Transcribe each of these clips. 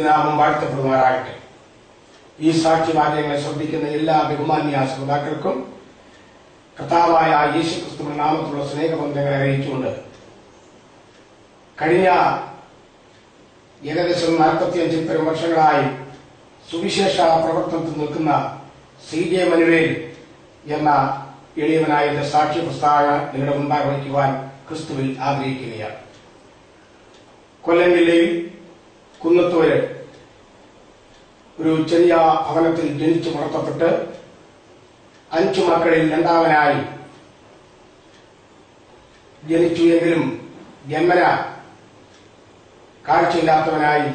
തിരുനാമം വാഴ്ത്തപ്പെടുമാറാകട്ടെ. ഈ സാക്ഷ്യവാക്യങ്ങളെ ശ്രദ്ധിക്കുന്ന എല്ലാ ബഹുമാന്യ ശ്രോതാക്കൾക്കും കർത്താവായ യേശുക്രിസ്തുവിന്റെ നാമത്തിലുള്ള സ്നേഹബന്ധങ്ങളെ അറിയിച്ചുകൊണ്ട് കഴിഞ്ഞ ഏകദേശം 45 പരം വർഷങ്ങളായി സുവിശേഷ പ്രവർത്തനത്തിൽ നിൽക്കുന്ന CJ മനുവേൽ എന്ന എളിയവനായ സാക്ഷ്യ പ്രസ്താവന നിങ്ങളുടെ മുമ്പാകെ വഹിക്കുവാൻ ക്രിസ്തുവിൽ ആഗ്രഹിക്കുകയാണ്. കൊല്ലം ജില്ലയിൽ കുന്നത്തൂര് ഒരു ചെറിയ ഭവനത്തിൽ ജനിച്ചു വളർത്തപ്പെട്ട് 5 മക്കളിൽ രണ്ടാമനായി ജനിച്ചു. എങ്കിലും ജന്മന കാഴ്ചയില്ലാത്തവനായി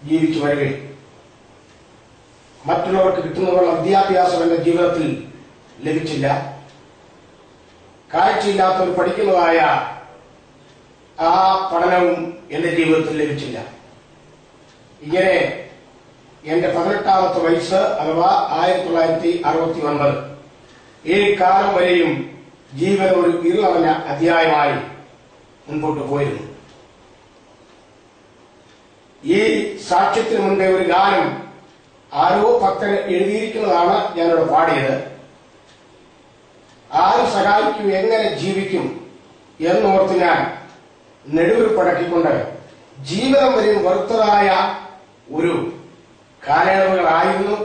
ജീവിച്ചു വരികയും മറ്റുള്ളവർക്ക് കിട്ടുന്നതുള്ള വിദ്യാഭ്യാസം എന്റെ ജീവിതത്തിൽ ലഭിച്ചില്ല. കാഴ്ചയില്ലാത്തവർ പഠിക്കുന്നതായ ആ പഠനവും എന്റെ ജീവിതത്തിൽ ലഭിച്ചില്ല. ഇങ്ങനെ എന്റെ 18ാമത്തെ വയസ്സ് അഥവാ 1969 ഈ കാലം വരെയും ജീവൻ ഒരു ഇരുളടഞ്ഞ അധ്യായമായി മുൻപോട്ട് പോയിരുന്നു. ഈ സാക്ഷ്യത്തിന് മുൻപേ ഒരു ഗാനം ആരോ ഭക്തന് എഴുതിയിരിക്കുന്നതാണ് ഞാനിവിടെ പാടിയത്. ആര് സഹായിക്കും, എങ്ങനെ ജീവിക്കും എന്നോർത്ത് ഞാൻ നെടുവീർപ്പടക്കിക്കൊണ്ട് ജീവിതം വരെയും വെറുത്തതായ ഒരു കാലയളവുകളായിരുന്നു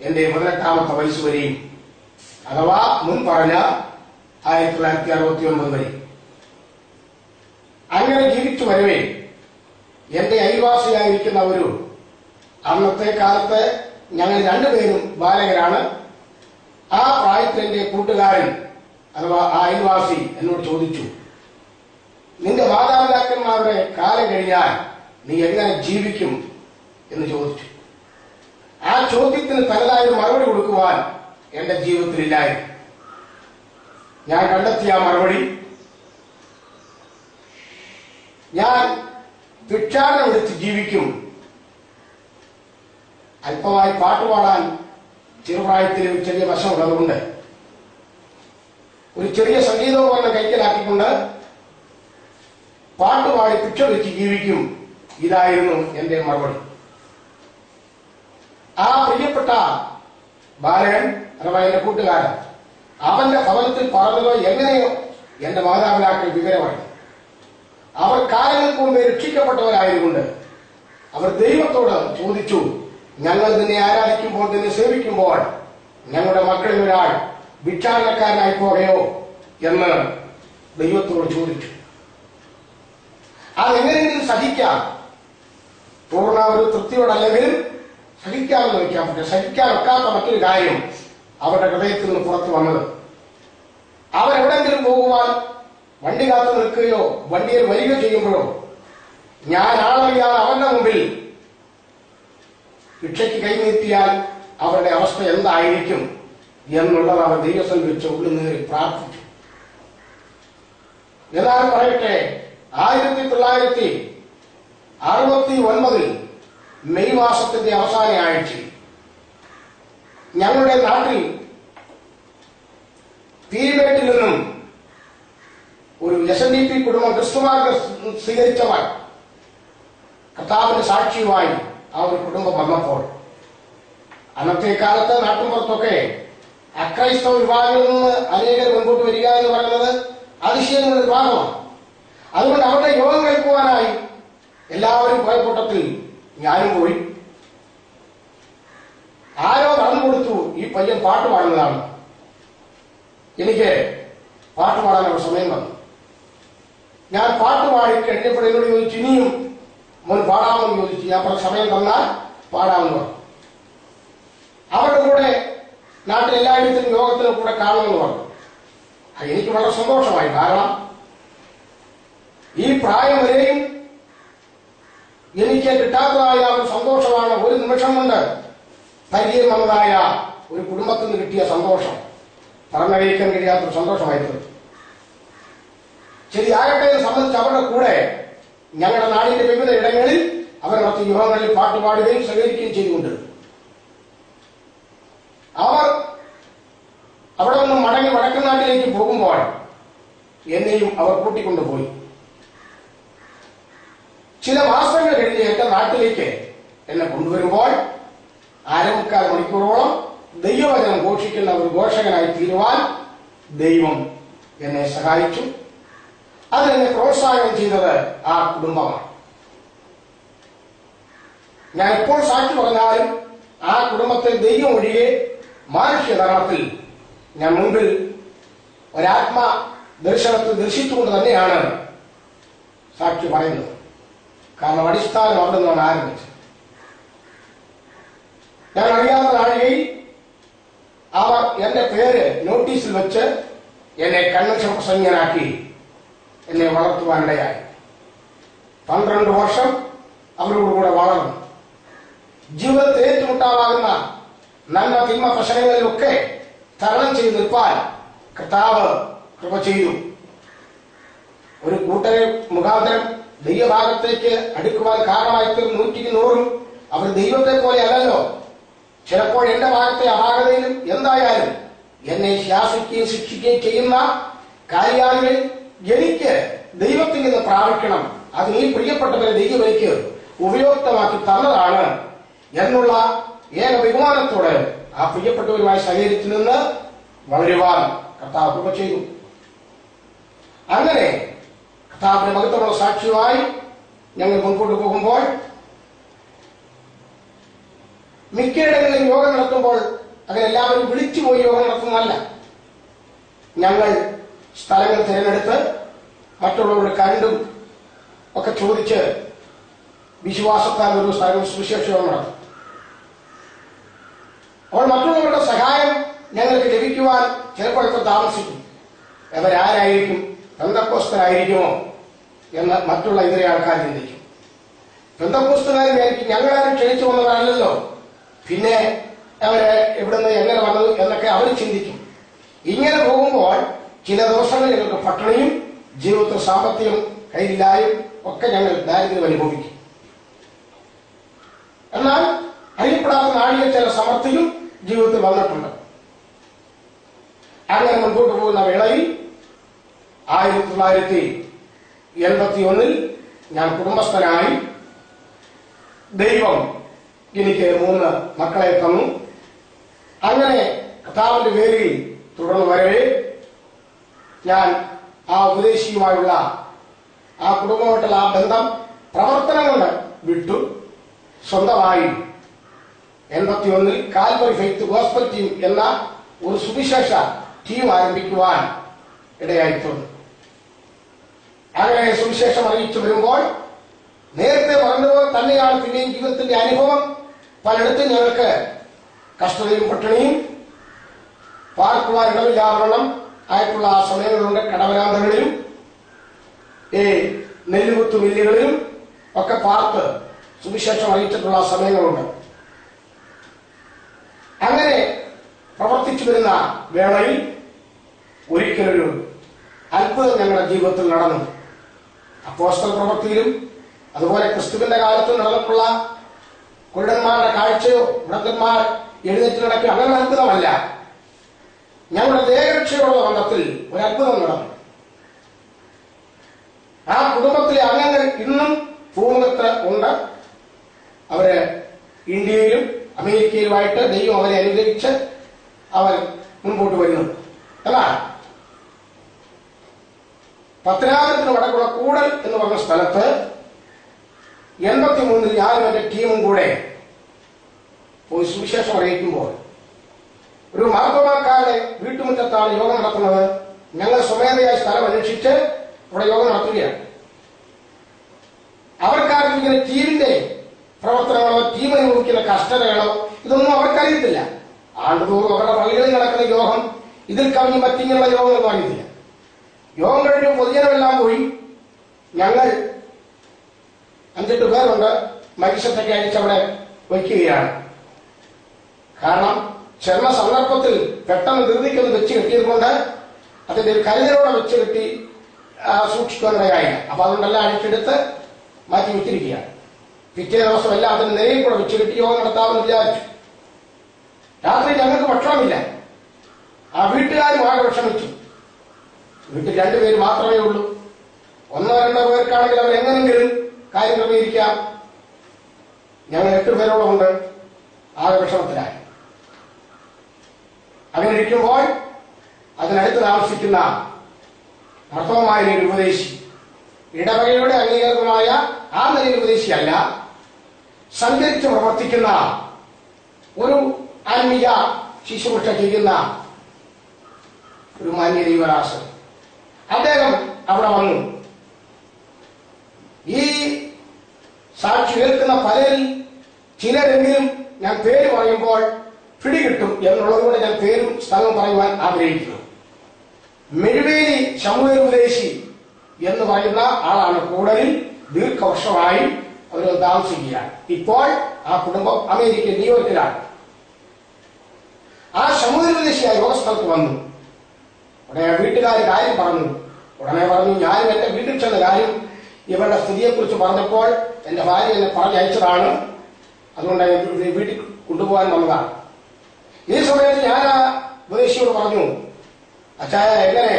എന്റെ 18ാമത്തെ വയസ്സ് വരെയും, അഥവാ മുൻ പറഞ്ഞ 1969 വരെ. അങ്ങനെ ജീവിച്ചു വരവേ എന്റെ അയൽവാസിയായിരിക്കുന്ന ഒരു അന്നത്തെ കാലത്ത് ഞങ്ങൾ രണ്ടുപേരും ബാലകരാണ്. ആ പ്രായത്തിൽ എന്റെ കൂട്ടുകാരൻ അഥവാ ആ അയൽവാസി എന്നോട് ചോദിച്ചു, നിന്റെ മാതാപിതാക്കന്മാരുടെ കാലം കഴിഞ്ഞാൽ നീ എങ്ങനെ ജീവിക്കും എന്ന് ചോദിച്ചു. ആ ചോദ്യത്തിന് തനതായ മറുപടി കൊടുക്കുവാൻ എന്റെ ജീവിതത്തിലില്ലായിരുന്നു. ഞാൻ കണ്ടെത്തിയ ആ മറുപടി, ഞാൻ ഭിക്ഷാടനം എടുത്ത് ജീവിക്കും. അല്പമായി പാട്ടുപാടാൻ ചെറുപ്രായത്തിൽ ഒരു ചെറിയ വശമുള്ളതുകൊണ്ട് ഒരു ചെറിയ സംഗീതോപകരണം കൈക്കലാക്കിക്കൊണ്ട് പാട്ടുപാടി ഭിക്ഷ വെച്ച് ജീവിക്കും. ഇതായിരുന്നു എന്റെ മറുപടി. ആ പ്രിയപ്പെട്ട ബാലകൻ അഥവാ എന്റെ കൂട്ടുകാരൻ അവന്റെ ഭവനത്തിൽ പറഞ്ഞതോ എങ്ങനെയോ എന്റെ മാതാപിതാക്കൾ വിവരമായി. അവർ കാലങ്ങൾക്ക് മുമ്പേ രക്ഷിക്കപ്പെട്ടവരായതുകൊണ്ട് അവർ ദൈവത്തോട് ചോദിച്ചു, ഞങ്ങൾ നിന്നെ ആരാധിക്കുമ്പോൾ, നിന്നെ സേവിക്കുമ്പോൾ ഞങ്ങളുടെ മക്കളിൽ ഒരാൾ ഭിക്ഷാടനക്കാരനായി പോകയോ എന്ന് ദൈവത്തോട് ചോദിച്ചു. അതെങ്ങനെയെങ്കിലും സഹിക്കാം, പൂർണ്ണ ഒരു തൃപ്തിയോടല്ലെങ്കിലും സഹിക്കാമെന്ന് വയ്ക്കാൻ പറ്റും. സഹിക്കാനൊക്കാത്ത മറ്റൊരു കാര്യം അവരുടെ ഹൃദയത്തിൽ നിന്ന് പുറത്തു വന്നത്, അവരെവിടെങ്കിലും പോകുവാൻ വണ്ടി കാത്തു നിൽക്കുകയോ വണ്ടിയിൽ വരികയോ ചെയ്യുമ്പോഴോ ഞാൻ ആളറിയാതെ അവന്റെ മുമ്പിൽ ഭിക്ഷയ്ക്ക് കൈനീട്ടിയാൽ അവരുടെ അവസ്ഥ എന്തായിരിക്കും എന്നുള്ളത് അവർ ദൈവത്തിൽ വെച്ച് ഉള്ളുനീറി പ്രാർത്ഥിച്ചു. എന്നാൽ പറയട്ടെ, 1969 മെയ് മാസത്തിന്റെ അവസാന ആഴ്ച ഞങ്ങളുടെ നാട്ടിൽ പീരിമേട്ടിൽ നിന്നും ഒരു SNDP കുടുംബം ക്രിസ്തുമാർഗം സ്വീകരിച്ചവർ കർത്താവിന്റെ സാക്ഷിയുമായി ആ ഒരു കുടുംബം വന്നപ്പോൾ, അന്നത്തെ കാലത്ത് നാട്ടുമ്പുറത്തൊക്കെ അക്രൈസ്തവ വിഭാഗങ്ങളിൽ നിന്ന് അനേകർ മുൻപോട്ട് വരിക എന്ന് പറയുന്നത് അതിശയങ്ങളുടെ ഒരു ഭാഗമാണ്. അതുകൊണ്ട് അവരുടെ യോഗം കേൾക്കുവാനായി എല്ലാവരും പോയ കൂട്ടത്തിൽ ഞാനും പോയി. ആരോ നടന്നു കൊടുത്തു, ഈ പയ്യൻ പാട്ട് പാടുന്നതാണ്. എനിക്ക് പാട്ട് പാടാനുള്ള സമയം വന്നു. ഞാൻ പാട്ട് പാടി കഴിഞ്ഞപ്പോൾ എന്നോട് ചോദിച്ചു, ഇനിയും മോൻ പാടാമെന്ന് ചോദിച്ചു. ഞാൻ പറഞ്ഞ സമയം തന്നാൽ പാടാമെന്ന് പറഞ്ഞു. അവരുടെ കൂടെ നാട്ടിൽ എല്ലായിടത്തും യോഗത്തിനും കൂടെ കാണുമെന്ന് പറഞ്ഞു. എനിക്ക് വളരെ സന്തോഷമായി. കാരണം ഈ പ്രായം വരെയും എനിക്ക് കിട്ടാത്തതായ ഒരു സന്തോഷമാണ് ഒരു നിമിഷം കൊണ്ട് പരിചയം വന്നതായ ഒരു കുടുംബത്തിൽ നിന്ന് കിട്ടിയ സന്തോഷം പറഞ്ഞറിയിക്കാൻ കഴിയാത്തൊരു സന്തോഷമായിരുന്നു. ശരി, ആകട്ടെ എന്ന് സംബന്ധിച്ച് അവരുടെ കൂടെ ഞങ്ങളുടെ നാടിന്റെ വിവിധ ഇടങ്ങളിൽ അവർ മറ്റു യുവങ്ങളിൽ പാട്ടുപാടുകയും സഹകരിക്കുകയും ചെയ്തുകൊണ്ട് അവർ അവിടെ നിന്നും മടങ്ങി വടക്കൻ നാട്ടിലേക്ക് പോകുമ്പോൾ എന്നെയും അവർ കൂട്ടിക്കൊണ്ടുപോയി. ചില മാസങ്ങൾ കഴിഞ്ഞ് എന്റെ നാട്ടിൽ നാട്ടിലേക്ക് എന്നെ കൊണ്ടുവരുമ്പോൾ 1/4 മണിക്കൂറോളം ദൈവവചനം ഘോഷിക്കുന്ന ഒരു ഘോഷകനായി തീരുവാൻ ദൈവം എന്നെ സഹായിച്ചു. അതിനെന്നെ പ്രോത്സാഹനം ചെയ്തത് ആ കുടുംബമാണ്. ഞാൻ ഇപ്പോൾ സാക്ഷി പറഞ്ഞാലും ആ കുടുംബത്തിൽ ദൈവം ഒഴികെ മാനുഷ്യധർമ്മത്തിൽ ഞാൻ മുൻപിൽ ഒരാത്മ ദർശനത്തിൽ ദർശിച്ചുകൊണ്ട് തന്നെയാണ് സാക്ഷി പറയുന്നത്. കാരണം അടിസ്ഥാനം അവിടെ നിന്നാണ് ആരംഭിച്ചത്. ഞാൻ അറിയാവുന്ന നാഴികയിൽ അവർ എന്റെ പേര് നോട്ടീസിൽ വെച്ച് എന്നെ കൺവെൻഷൻ പ്രസംഗനാക്കി എന്നെ വളർത്തുവാനിടയായി. 12 വർഷം അവരോടുകൂടെ വളർന്നു. ജീവിതത്തിൽ ഏറ്റുമുട്ടാവാകുന്ന നന്മ തിന്മ പ്രശ്നങ്ങളിലൊക്കെ തരണം ചെയ്ത് നിൽപ്പാൻ കർത്താവ് കൃപ ചെയ്തു. ഒരു കൂട്ടരെ മുഖാന്തരം ദൈവഭാഗത്തേക്ക് അടുക്കുവാൻ കാരണമായി തീർന്നു 100 അവർ ദൈവത്തെ പോലെ അല്ലല്ലോ. ചിലപ്പോൾ എന്റെ ഭാഗത്തെ അപാകതയിലും എന്തായാലും എന്നെ ശാസിക്കുകയും ശിക്ഷിക്കുകയും ചെയ്യുന്ന കാര്യാദികൾ എനിക്ക് ദൈവത്തിൽ നിന്ന് പ്രാപിക്കണം, അതിന് ഈ പ്രിയപ്പെട്ടവരെ ദൈവം എനിക്ക് ഉപയുക്തമാക്കി തന്നതാണ് എന്നുള്ള ഏക ബഹുമാനത്തോടെ ആ പ്രിയപ്പെട്ടവരുമായി സഹകരിച്ചു നിന്ന് വളരുവാൻ കർത്താവ് കൃപ ചെയ്തു. അങ്ങനെ കർത്താവിന്റെ മഹത്വമുള്ള സാക്ഷിയുമായി ഞങ്ങൾ മുൻപോട്ട് പോകുമ്പോൾ മിക്കയിടങ്ങളിലും യോഗം നടത്തുമ്പോൾ അങ്ങനെ എല്ലാവരും വിളിച്ചുപോയി യോഗം നടത്തുന്നതല്ല. ഞങ്ങൾ സ്ഥലങ്ങൾ തിരഞ്ഞെടുത്ത് മറ്റുള്ളവരുടെ കണ്ടും ഒക്കെ ചോദിച്ച് വിശ്വാസത്താൽ ഒരു സ്ഥലങ്ങൾ സുവിശേഷവും നടത്തും. അപ്പോൾ മറ്റുള്ളവരുടെ സഹായം ഞങ്ങൾക്ക് ലഭിക്കുവാൻ ചിലപ്പോൾ താമസിക്കും. അവരാരായിരിക്കും, പെന്തക്കോസ്തരായിരിക്കുമോ എന്ന് മറ്റുള്ള ഇതര ആൾക്കാർ ചിന്തിക്കും. പെന്തക്കോസ്തരായിരിക്കും ഞങ്ങളാരും ക്ഷണിച്ചു വന്നവരല്ലല്ലോ, പിന്നെ അവരെ എവിടുന്ന് എങ്ങനെ വന്നത് എന്നൊക്കെ അവർ ചിന്തിക്കും. ഇങ്ങനെ പോകുമ്പോൾ ചില ദിവസങ്ങളിൽ ഞങ്ങൾക്ക് പട്ടിണിയും ജീവിതത്തിൽ സാമ്പത്തികം കയ്യിലായും ഒക്കെ ഞങ്ങൾ ദാരിദ്ര്യം അനുഭവിക്കും. എന്നാൽ അറിയപ്പെടാത്ത നാഴിക ചില സമൃദ്ധിയും ജീവിതത്തിൽ വന്നിട്ടുണ്ട്. അങ്ങനെ മുൻപോട്ട് പോകുന്ന വേളയിൽ 1981 ഞാൻ കുടുംബസ്ഥനായി. ദൈവം എനിക്ക് 3 മക്കളെ തന്നു. അങ്ങനെ കർത്താവിന്റെ പേരിൽ തുടർന്ന് വരവേ ഞാൻ ആ ഉപദേശിയുമായുള്ള ആ കുടുംബമായിട്ടുള്ള ആ ബന്ധം പ്രവർത്തനം കൊണ്ട് വിട്ടു. സ്വന്തമായി 81 കാൽവറി ഫെയ്ത്ത് ഗോസ്പൽ ടീം എന്ന ഒരു സുവിശേഷ ടീം ആരംഭിക്കുവാൻ ഇടയായിട്ടുണ്ട്. അങ്ങനെ സുവിശേഷം അറിയിച്ചു വരുമ്പോൾ നേരത്തെ പറഞ്ഞതുപോലെ തന്നെയാണ് പിന്നെയും ജീവിതത്തിന്റെ അനുഭവം. പലയിടത്തും ഞങ്ങൾക്ക് കഷ്ടതയും പട്ടിണിയും പാർക്കുവാൻ ഇടമില്ലാവരണം ആയിട്ടുള്ള ആ സമയങ്ങളുണ്ട്. കടവരാന്തകളിലും നെല്ലുകുത്തു മില്ലുകളിലും ഒക്കെ പാർത്ത് സുവിശേഷം അറിയിച്ചിട്ടുള്ള സമയങ്ങളുണ്ട്. അങ്ങനെ പ്രവർത്തിച്ചു വരുന്ന വേളയിൽ ഒരിക്കലൊരു അത്ഭുതം ഞങ്ങളുടെ ജീവിതത്തിൽ നടന്നു. അപ്പോസ്തല പ്രവൃത്തിയിലും അതുപോലെ ക്രിസ്തുവിന്റെ കാലത്തും നടന്നിട്ടുള്ള കുരുടന്മാരുടെ കാഴ്ചയോ വൃദ്ധന്മാർ എഴുന്നേറ്റ് നടക്കുക അങ്ങനെ അത്ഭുതമല്ല. ഞങ്ങളുടെ ദേഹരക്ഷയോടുള്ള ബന്ധത്തിൽ ഒരു അത്ഭുതം നടന്നു. ആ കുടുംബത്തിലെ അംഗങ്ങൾ ഇന്നും ഭൂമുഖത്ത് ഉണ്ട്. അവര് ഇന്ത്യയിലും അമേരിക്കയിലുമായിട്ട് ദൈവം അവരെ അനുഗ്രഹിച്ച് അവർ മുൻപോട്ട് വരുന്നു. എന്നാൽ പത്തനാപുരത്തിന് വടക്കുള്ള കൂടൽ എന്ന് പറഞ്ഞ സ്ഥലത്ത് 83 ഞാനും എന്റെ ടീമും കൂടെ പോയി സുവിശേഷം അറിയിക്കുമ്പോൾ ഒരു മാർഗമാക്കാരുടെ വീട്ടുമുറ്റത്താണ് യോഗം നടത്തുന്നത്. ഞങ്ങൾ സ്വമേധയായി സ്ഥലം അന്വേഷിച്ച് അവിടെ യോഗം നടത്തുകയാണ്. അവർക്കാർക്കും ഇങ്ങനെ ടീമിന്റെ പ്രവർത്തനങ്ങളോ ടീം അനുഭവിക്കുന്ന കഷ്ടതകളോ ഇതൊന്നും അവർക്കറിയത്തില്ല. ആണ്ടുതോറും അവരുടെ പള്ളികളിൽ നടക്കുന്ന യോഗം ഇതിൽ കവിഞ്ഞ് മറ്റിങ്ങനെയുള്ള യോഗങ്ങളൊന്നും അറിയത്തില്ല. യോഗം കഴിഞ്ഞ് പൊതുജനമെല്ലാം പോയി. ഞങ്ങൾ 5-8 പേരുണ്ട്. മനുഷ്യത്തൊക്കെ അടിച്ചവിടെ വയ്ക്കുകയാണ്. കാരണം ചെന്ന സന്ദർഭത്തിൽ പെട്ടെന്ന് ധൃതിക്കൊന്ന് വെച്ച് കെട്ടിയതുകൊണ്ട് അതിന്റെ ഒരു കരുതലോടെ വെച്ച് കെട്ടി സൂക്ഷിക്കാനിടയായില്ല. അപ്പൊ അതുകൊണ്ടെല്ലാം അടിച്ചെടുത്ത് മാറ്റി വെച്ചിരിക്കുകയാണ്. പിറ്റേ ദിവസം എല്ലാം അതിന് നിലയിൽ കൂടെ വെച്ച് കെട്ടി യോഗം നടത്താമെന്ന് വിചാരിച്ചു. രാത്രി ഞങ്ങൾക്ക് ഭക്ഷണമില്ല. ആ വീട്ടുകാരും ആകെ വിഷമിച്ചു. വീട്ടിൽ 2 പേര് മാത്രമേ ഉള്ളൂ. 1-2 പേർക്കാണെങ്കിൽ അവർ എങ്ങനെങ്കിലും കാര്യം ക്രമീകരിക്കാം. ഞങ്ങൾ 8 പേരോളമുണ്ട്. ആകെ വിഷമത്തിലായി. അങ്ങനെ ഇരിക്കുമ്പോൾ അതിനടുത്ത് താമസിക്കുന്ന മർത്തോമായ ഒരു ഉപദേശി, ഇടവകയുടെ അംഗീകൃതമായ ആ നിലയിൽ ഉപദേശിയല്ല, സഞ്ചരിച്ച് പ്രവർത്തിക്കുന്ന ഒരു ആത്മീയ ശുശ്രൂഷ ചെയ്യുന്ന ഒരു മാന്യ ദൈവദാസൻ, അദ്ദേഹം അവിടെ വന്നു. ഈ സാക്ഷി കേൾക്കുന്ന പലരിൽ ചിലരെങ്കിലും ഞാൻ പേര് പറയുമ്പോൾ പിടികിട്ടും എന്നുള്ളതുകൊണ്ട് ഞാൻ പേരും സ്ഥലവും പറയുവാൻ ആഗ്രഹിക്കുന്നു. മെഴുവേലി ശമൂവേൽ ഉപദേശി എന്ന് പറയുന്ന ആളാണ്. കൂടുതൽ ദീർഘവർഷമായി അവർ താമസിക്കുകയാണ്. ഇപ്പോൾ ആ കുടുംബം അമേരിക്കൻ ന്യൂയോർക്കിലാണ്. ആ ശമൂവേൽ ഉപദേശിയായ യോഗസ്ഥലത്ത് വന്നു. ഉടനെ വീട്ടുകാർ കാര്യം പറഞ്ഞു. ഉടനെ പറഞ്ഞു, ഞാനും എന്റെ വീട്ടിൽ ചെന്ന കാര്യം ഇവരുടെ സ്ഥിതിയെക്കുറിച്ച് പറഞ്ഞപ്പോൾ എന്റെ ഭാര്യ എന്നെ പറഞ്ഞയച്ചതാണ്, അതുകൊണ്ട് വീട്ടിൽ കൊണ്ടുപോകാൻ വന്നതാണ്. ഈ സമയത്ത് ഞാൻ ആ ഉപദേശിയോട് പറഞ്ഞു, അച്ചായ എങ്ങനെ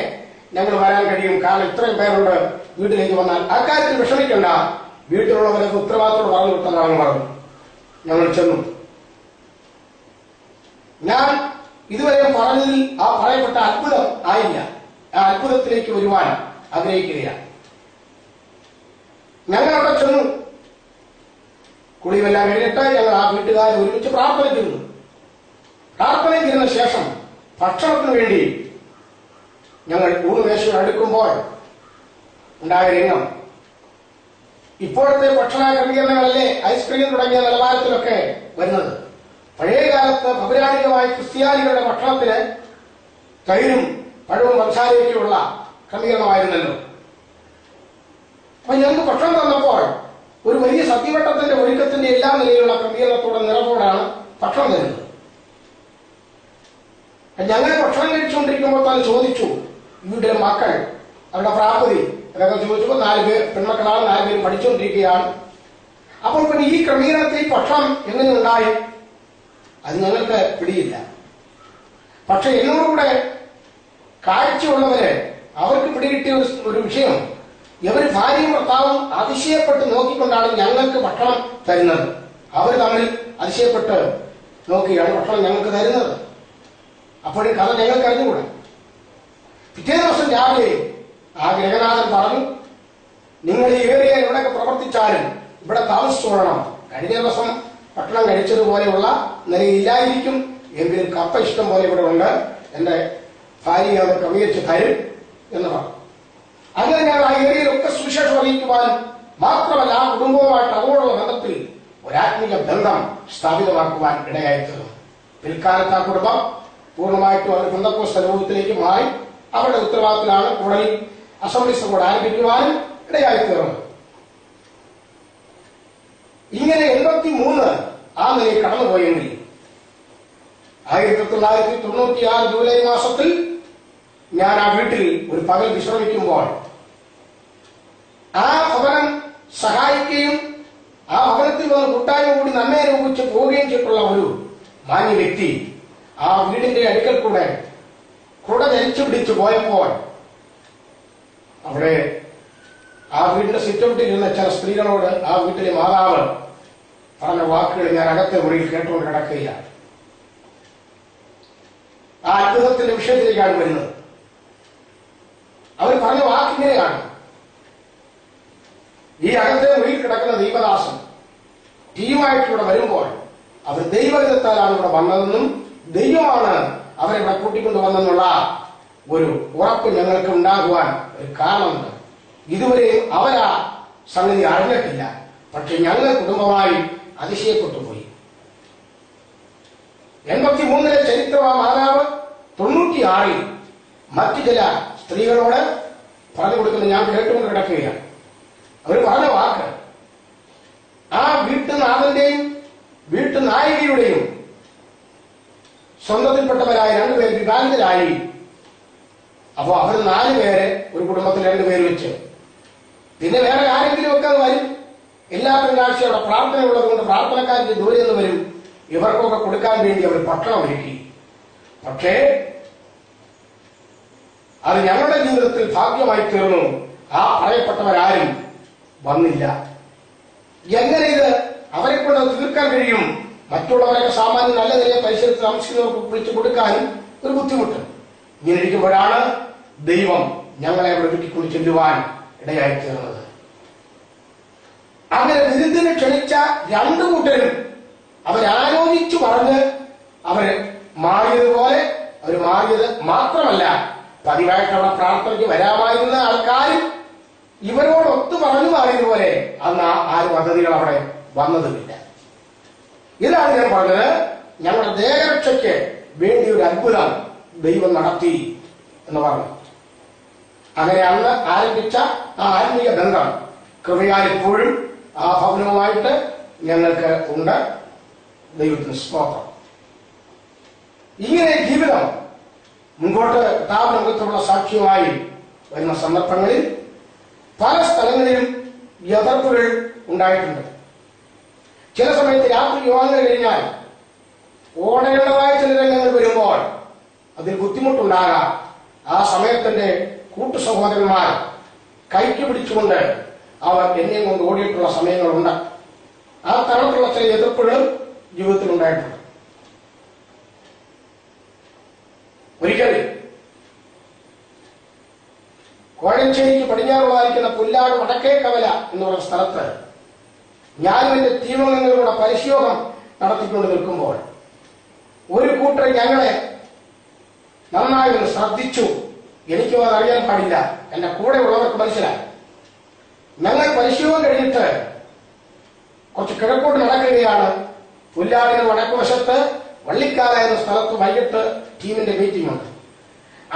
ഞങ്ങൾ വരാൻ കഴിയും? കാരണം ഇത്രയും പേരുണ്ട് വീട്ടിലേക്ക് വന്നാൽ. അക്കാര്യത്തിൽ വിഷമിക്കണ്ട, വീട്ടിലുള്ളവരൊക്കെ ഉത്തരവാദിത്തോട് പറഞ്ഞു വിട്ടതാണെന്ന് പറഞ്ഞു. ഞങ്ങൾ ചെന്നു. ഞാൻ ഇതുവരെ പറഞ്ഞതിൽ ആ പറയപ്പെട്ട അത്ഭുതം ആയില്ല. ആ അത്ഭുതത്തിലേക്ക് വരുവാൻ ആഗ്രഹിക്കുകയാണ്. ഞങ്ങൾ അവിടെ ചെന്നു. കുളിയുമെല്ലാം കഴിഞ്ഞിട്ട് ഞങ്ങൾ ആ വീട്ടുകാരെ ഒരുമിച്ച് പ്രാർത്ഥനയ്ക്കിരുന്നു. പ്രാർത്ഥനയ്ക്കിരുന്ന ശേഷം ഭക്ഷണത്തിന് വേണ്ടി ഞങ്ങൾ ഊണുമേശയിൽ അടുക്കുമ്പോൾ ഉണ്ടായ രംഗം, ഇപ്പോഴത്തെ ഭക്ഷണ ക്രമീകരണങ്ങളല്ലേ ഐസ്ക്രീം തുടങ്ങിയ നിലവാരത്തിലൊക്കെ വരുന്നത്. പഴയ കാലത്ത് പൗരാണികമായി ക്രിസ്ത്യാനികളുടെ ഭക്ഷണത്തിന് തൈരും പഴവും പഞ്ചസാരയൊക്കെയുള്ള ക്രമീകരണമായിരുന്നല്ലോ. അപ്പൊ ഞങ്ങൾക്ക് ഭക്ഷണം തന്നപ്പോൾ ഒരു വലിയ സദ്യവട്ടത്തിന്റെ ഒരുക്കത്തിന്റെ എല്ലാ നിലയിലുള്ള ക്രമീകരണത്തോടെ നിറവോടാണ് ഭക്ഷണം തരുന്നത്. ഞങ്ങൾ ഭക്ഷണം കഴിച്ചുകൊണ്ടിരിക്കുമ്പോൾ തന്നെ ചോദിച്ചു, വീട്ടിലെ മക്കൾ, അവരുടെ പ്രാപ്തി അതൊക്കെ ചോദിച്ചപ്പോൾ 4 പേർ പെൺമക്കളാണ്, 4 പേരും പഠിച്ചുകൊണ്ടിരിക്കുകയാണ്. അപ്പോൾ പിന്നെ ഈ ക്രമീകരണത്തിൽ ഭക്ഷണം എങ്ങനെ ഉണ്ടായി അത് ഞങ്ങൾക്ക് പിടിയില്ല. പക്ഷെ എന്നോടുകൂടെ കാഴ്ചയുള്ളവര് അവർക്ക് പിടികിട്ടിയ ഒരു വിഷയം, ഇവർ ഭാര്യയും ഭർത്താവും അതിശയപ്പെട്ട് നോക്കിക്കൊണ്ടാണ് ഞങ്ങൾക്ക് ഭക്ഷണം തരുന്നത്. അവർ തമ്മിൽ അതിശയപ്പെട്ട് നോക്കിയാണ് ഭക്ഷണം ഞങ്ങൾക്ക് തരുന്നത്. അപ്പോഴും കഥ ഞങ്ങൾക്ക് അറിഞ്ഞുകൂടാ. പിറ്റേ ദിവസം രാവിലെ ആ ഗൃഹനാഥൻ പറഞ്ഞു, നിങ്ങൾ ഈ ഏരിയ എവിടെയൊക്കെ പ്രവർത്തിച്ചാലും ഇവിടെ താമസിച്ചോളണം. കഴിഞ്ഞ ദിവസം ഭക്ഷണം കഴിച്ചതുപോലെയുള്ള നിലയില്ലായിരിക്കും, എങ്കിലും കപ്പ ഇഷ്ടം പോലെ ഇവിടെ ഉണ്ട്, എന്റെ ഭാര്യ അത് ക്രമീകരിച്ച് തരും എന്ന് പറഞ്ഞു. അങ്ങനെ ഞങ്ങൾ ആ ഏരിയയിലൊക്കെ സുവിശേഷം അറിയിക്കുവാനും മാത്രമല്ല ആ കുടുംബവുമായിട്ട് അതോടുള്ള ബന്ധത്തിൽ ഒരാത്മീയ ബന്ധം സ്ഥാപിതമാക്കുവാൻ ഇടയായിത്തീർന്നു. പിൽക്കാലത്ത് ആ കുടുംബം പൂർണ്ണമായിട്ടും അവർ പെന്തക്കോസ്ത് അനുഭവത്തിലേക്ക് മാറി അവരുടെ ഉത്തരവാദിത്തത്തിലാണ് കൂടുതൽ അസംബ്ലീസ് കൂടെ ആരംഭിക്കുവാനും ഇടയായിത്തീർന്നത്. ഇങ്ങനെ 83 ആ നിലയിൽ കടന്നുപോയെങ്കിൽ 1996 ജൂലൈ മാസത്തിൽ ഞാൻ ആ വീട്ടിൽ ഒരു പകൽ വിശ്രമിക്കുമ്പോൾ ആ ഭവനം സഹായിക്കുകയും ആ ഭവനത്തിൽ വന്ന് കൂട്ടായ്മ കൂടി നന്മയെ രൂപിച്ച് പോവുകയും ചെയ്തിട്ടുള്ള ഒരു മാന്യ വ്യക്തി ആ വീടിന്റെ അടുക്കൽ കൂടെ കുട ധരിച്ചു പിടിച്ചു പോയപ്പോൾ അവിടെ ആ വീടിന്റെ സിറ്റൗട്ടിലിരുന്ന ചില സ്ത്രീകളോട് ആ വീട്ടിലെ മാതാവ് പറഞ്ഞ വാക്കുകൾ ഞാൻ അകത്തെ മുറിയിൽ കേട്ടുകൊണ്ട് കിടക്കുകയാണ്. ആ അത്ഭുതത്തിന്റെ വിഷയത്തിലേക്കാണ് വരുന്നത്. അവർ പറഞ്ഞ വാക്കിങ്ങനെയാണ്, ഈ അകത്തെ മുറിയിൽ കിടക്കുന്ന ദൈവദാസൻ ടീമായിട്ട് ഇവിടെ വരുമ്പോൾ അവർ ദൈവഹിതത്താലാണ് ഇവിടെ വന്നതെന്നും ദൈവമാണ് അവരെ ഇവിടെ കൂട്ടിക്കൊണ്ടു വന്നെന്നുള്ള ഒരു ഉറപ്പ് ഞങ്ങൾക്ക് ഉണ്ടാകുവാൻ ഒരു കാരണമുണ്ട്. ഇതുവരെയും അവരാ സംഗതി അറിഞ്ഞിട്ടില്ല. പക്ഷെ ഞങ്ങൾ കുടുംബമായി അതിശയപ്പെട്ടു പോയി. 83 ചരിത്ര മാതാവ് 96 മറ്റു ചില സ്ത്രീകളോട് പറഞ്ഞു കൊടുക്കുന്നത് ഞാൻ കേട്ടുകൊണ്ട് കിടക്കുകയാണ്. അവർ പറഞ്ഞ വാക്ക്, ആ വീട്ടുനാഥന്റെയും വീട്ടുനായികയുടെയും സ്വന്തത്തിൽപ്പെട്ടവരായ 2 പേർ വിവാഹിതരായി. അപ്പൊ അവർ 4 പേര് ഒരു കുടുംബത്തിൽ 2 പേര് വെച്ച്, പിന്നെ വേറെ ആരെങ്കിലും ഒക്കെ അത് വരും. എല്ലാ തിങ്കളാഴ്ചയും അവിടെ പ്രാർത്ഥന ഉള്ളത് കൊണ്ട് പ്രാർത്ഥനക്കാരുടെ ദൂരെ നിന്ന് വരും. ഇവർക്കൊക്കെ കൊടുക്കാൻ വേണ്ടി അവർ ഭക്ഷണം ഒരുക്കി. പക്ഷേ അത് ഞങ്ങളുടെ ജീവിതത്തിൽ ഭാഗ്യമായി തീർന്നു. ആ പറയപ്പെട്ടവരാരും വന്നില്ല. എങ്ങനെ ഇത് അവരെ കൊണ്ട് കൊടുക്കാൻ കഴിയും. മറ്റുള്ളവരൊക്കെ സാമാന്യം നല്ല നിലയെ പരിസരത്ത് താമസിക്കുന്നവർക്ക് വിളിച്ചു കൊടുക്കാനും ഒരു ബുദ്ധിമുട്ട്. ഇങ്ങനെ ഇരിക്കുമ്പോഴാണ് ദൈവം ഞങ്ങളെ അവിടെ വീട്ടിക്കൊണ്ട് ചെല്ലുവാൻ ഇടയായി തീർന്നത്. അങ്ങനെ വിരുന്നിന് ക്ഷണിച്ച രണ്ടു കൂട്ടരും അവരാലോചിച്ചു പറഞ്ഞ് അവര് മാറിയതുപോലെ അവർ മാറിയത് മാത്രമല്ല, പതിവായിട്ട് അവിടെ പ്രാർത്ഥനയ്ക്ക് വരാമായിരുന്ന ആൾക്കാരും ഇവരോട് ഒത്തു പറഞ്ഞു മാറിയതുപോലെ അന്ന് ആരും അതിഥികൾ അവിടെ വന്നതുമില്ല. ഇതാണ് ഞാൻ പറഞ്ഞത്, ഞങ്ങളുടെ ദേഹരക്ഷയ്ക്ക് വേണ്ടി ഒരു അത്ഭുതം ദൈവം നടത്തി എന്ന് പറഞ്ഞു. അങ്ങനെ അന്ന് ആരംഭിച്ച ആ ആത്മീയ ബന്ധം കൃപയാൽ ഇപ്പോഴും ആ ഭവനവുമായിട്ട് ഞങ്ങൾക്ക് ഉണ്ട്. ദൈവത്തിന് സ്തോത്രം. ഇങ്ങനെ ജീവിതം മുൻപോട്ട് കർത്താവിനകത്തുള്ള സാക്ഷ്യമായി വരുന്ന സന്ദർഭങ്ങളിൽ പല സ്ഥലങ്ങളിലും എതിർപ്പുകൾ ഉണ്ടായിട്ടുണ്ട്. ചില സമയത്ത് രാത്രി യോഗങ്ങൾ കഴിഞ്ഞാൽ ഓടേണ്ടതായ ചില രംഗങ്ങൾ വരുമ്പോൾ അതിൽ ബുദ്ധിമുട്ടുണ്ടാകാം. ആ സമയത്തിന്റെ കൂട്ടു സഹോദരന്മാർ കൈക്ക് പിടിച്ചുകൊണ്ട് അവർ എന്നെ കൊണ്ട് ഓടിയിട്ടുള്ള സമയങ്ങളുണ്ട്. ആ തരത്തിലുള്ള ചില എതിർപ്പുകളും ജീവിതത്തിൽ ഉണ്ടായിട്ടുണ്ട്. ഒരിക്കൽ കോഴഞ്ചേരിക്ക് പടിഞ്ഞാറുള്ളതായിരിക്കുന്ന പുല്ലാട് വടക്കേക്കവല എന്ന് പറയുന്ന സ്ഥലത്ത് ഞാനും എന്റെ ടീമംഗങ്ങളും കൂടെ പരിശോധന നടത്തിക്കൊണ്ട് നിൽക്കുമ്പോൾ ഒരു കൂട്ടർ ഞങ്ങളെ നന്നായി ഒന്ന് ശ്രദ്ധിച്ചു. എനിക്കും അത് അറിയാൻ പാടില്ല, എന്റെ കൂടെ ഉള്ളവർക്ക് മനസ്സിലായി. ഞങ്ങൾ പരിശോധന കഴിഞ്ഞിട്ട് കുറച്ച് കിഴക്കോട്ട് നടക്കുകയാണ്. പുല്ലാടിന് വടക്കുവശത്ത് വള്ളിക്കാല എന്ന സ്ഥലത്ത് വൈകിട്ട് ടീമിന്റെ മീറ്റിംഗ് ഉണ്ട്.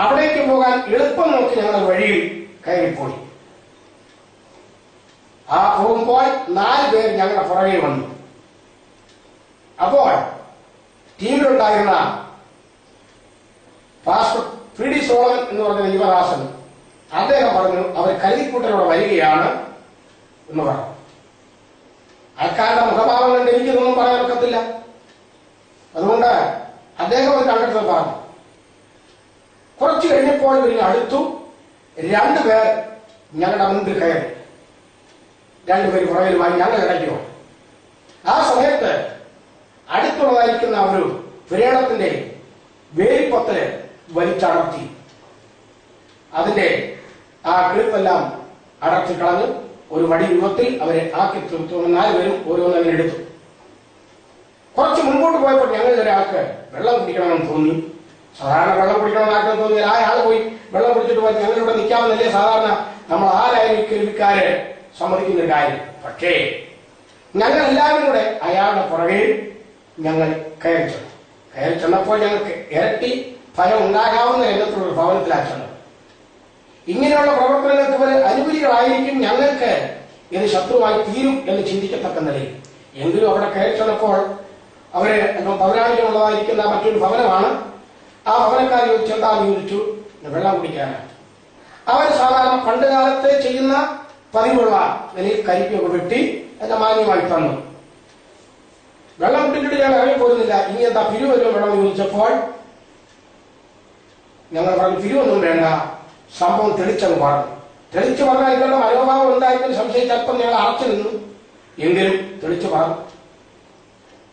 അവിടേക്ക് പോകാൻ എളുപ്പം നോക്കി ഞങ്ങൾ വഴിയിൽ കയറിപ്പോയി. ആ പോകുമ്പോൾ 4 പേർ ഞങ്ങളുടെ പുറകെ വന്നു. അപ്പോൾ ടീമിലുണ്ടായിരുന്ന പാസ്റ്റർ PD സോളമൻ എന്ന് പറഞ്ഞ യുവദാസൻ അദ്ദേഹം പറഞ്ഞു, അവർ കരുതിക്കൂട്ടലോടെ വരികയാണ് എന്ന് പറഞ്ഞു. ആൾക്കാരുടെ മുഖഭാവം കണ്ട് എനിക്കിതൊന്നും പറയാൻ ഒക്കത്തില്ല. അതുകൊണ്ട് അദ്ദേഹം അത് കണ്ടെടുത്ത് പറഞ്ഞു. കുറച്ചു കഴിഞ്ഞപ്പോൾ ഇവരിന് അടുത്തു. 2 പേർ ഞങ്ങളുടെ മുൻപിൽ കയറി, 2 പേര് പുറകിലുമായി ഞങ്ങൾ ഇടയ്ക്കോ. ആ സമയത്ത് അടുത്തുള്ളതായിരിക്കുന്ന ഒരു പുരേണത്തിന്റെ വേലിപ്പത്തല് വലിച്ചടർത്തി അതിന്റെ ആ കിളിപ്പെല്ലാം അടർത്തി കളഞ്ഞ് ഒരു വടി രൂപത്തിൽ അവരെ ആക്കി തീർത്തു. 4 പേരും ഓരോന്നങ്ങനെ എടുത്തു. കുറച്ച് മുൻപോട്ട് പോയപ്പോൾ ഞങ്ങൾ ഒരാൾക്ക് വെള്ളം കുടിക്കണമെന്ന് തോന്നി. സാധാരണ വെള്ളം കുടിക്കണമെന്ന് ആർക്കും തോന്നിയാൽ ആ ആൾ പോയി വെള്ളം കുടിച്ചിട്ട് പോയി ഞങ്ങളിവിടെ നിൽക്കാമെന്നല്ലേ സാധാരണ നമ്മൾ ആരായാലും കേൾവിക്കാര് സമ്മതിക്കുന്ന ഒരു കാര്യം. പക്ഷേ ഞങ്ങൾ എല്ലാവരും കൂടെ അയാളുടെ പുറകെ ഞങ്ങൾ കയറി ചെന്നപ്പോൾ ഞങ്ങൾക്ക് ഇരട്ടി ഫലം ഉണ്ടാകാവുന്ന രംഗത്തുള്ള ഭവനത്തിലാണ് ചെന്നത്. ഇങ്ങനെയുള്ള പ്രവർത്തനങ്ങൾക്ക് ഇവർ അനുകൂലികളായിരിക്കും, ഞങ്ങൾക്ക് ഇത് ശത്രുവായി തീരും എന്ന് ചിന്തിക്കത്തക്ക നിലയിൽ. എങ്കിലും അവിടെ കയറി ചെന്നപ്പോൾ അവര് പൗരാണികമുള്ളതായിരിക്കുന്ന മറ്റൊരു ഭവനമാണ്. ആ ഭവനക്കാർ ചോദിച്ചു, എന്താന്ന് ചോദിച്ചു. വെള്ളം കുടിക്കാനാണ്. അവർ സാധാരണ പണ്ട് കാലത്ത് ചെയ്യുന്ന പതിവുള്ള നിലയിൽ കരിക്കൊക്കെ വെട്ടി അതിന്റെ മാന്യമായി തന്നു. വെള്ളം കുടിച്ചിട്ട് ഞാൻ ഇറങ്ങിപ്പോരുന്നില്ല, ഇനി എന്താ പിരിവല്ലോ വേണമെന്ന് ചോദിച്ചപ്പോൾ ഞങ്ങൾ പറഞ്ഞു, പിരിവൊന്നും വേണ്ട, സംഭവം തെളിച്ചെന്ന് പറഞ്ഞു. തെളിച്ചു പറഞ്ഞാൽ ഇവരുടെ മനോഭാവം എന്തായിരിക്കും സംശയിച്ച് അല്പം ഞങ്ങൾ അറച്ചു നിന്നു. എങ്കിലും തെളിച്ചു പറഞ്ഞു.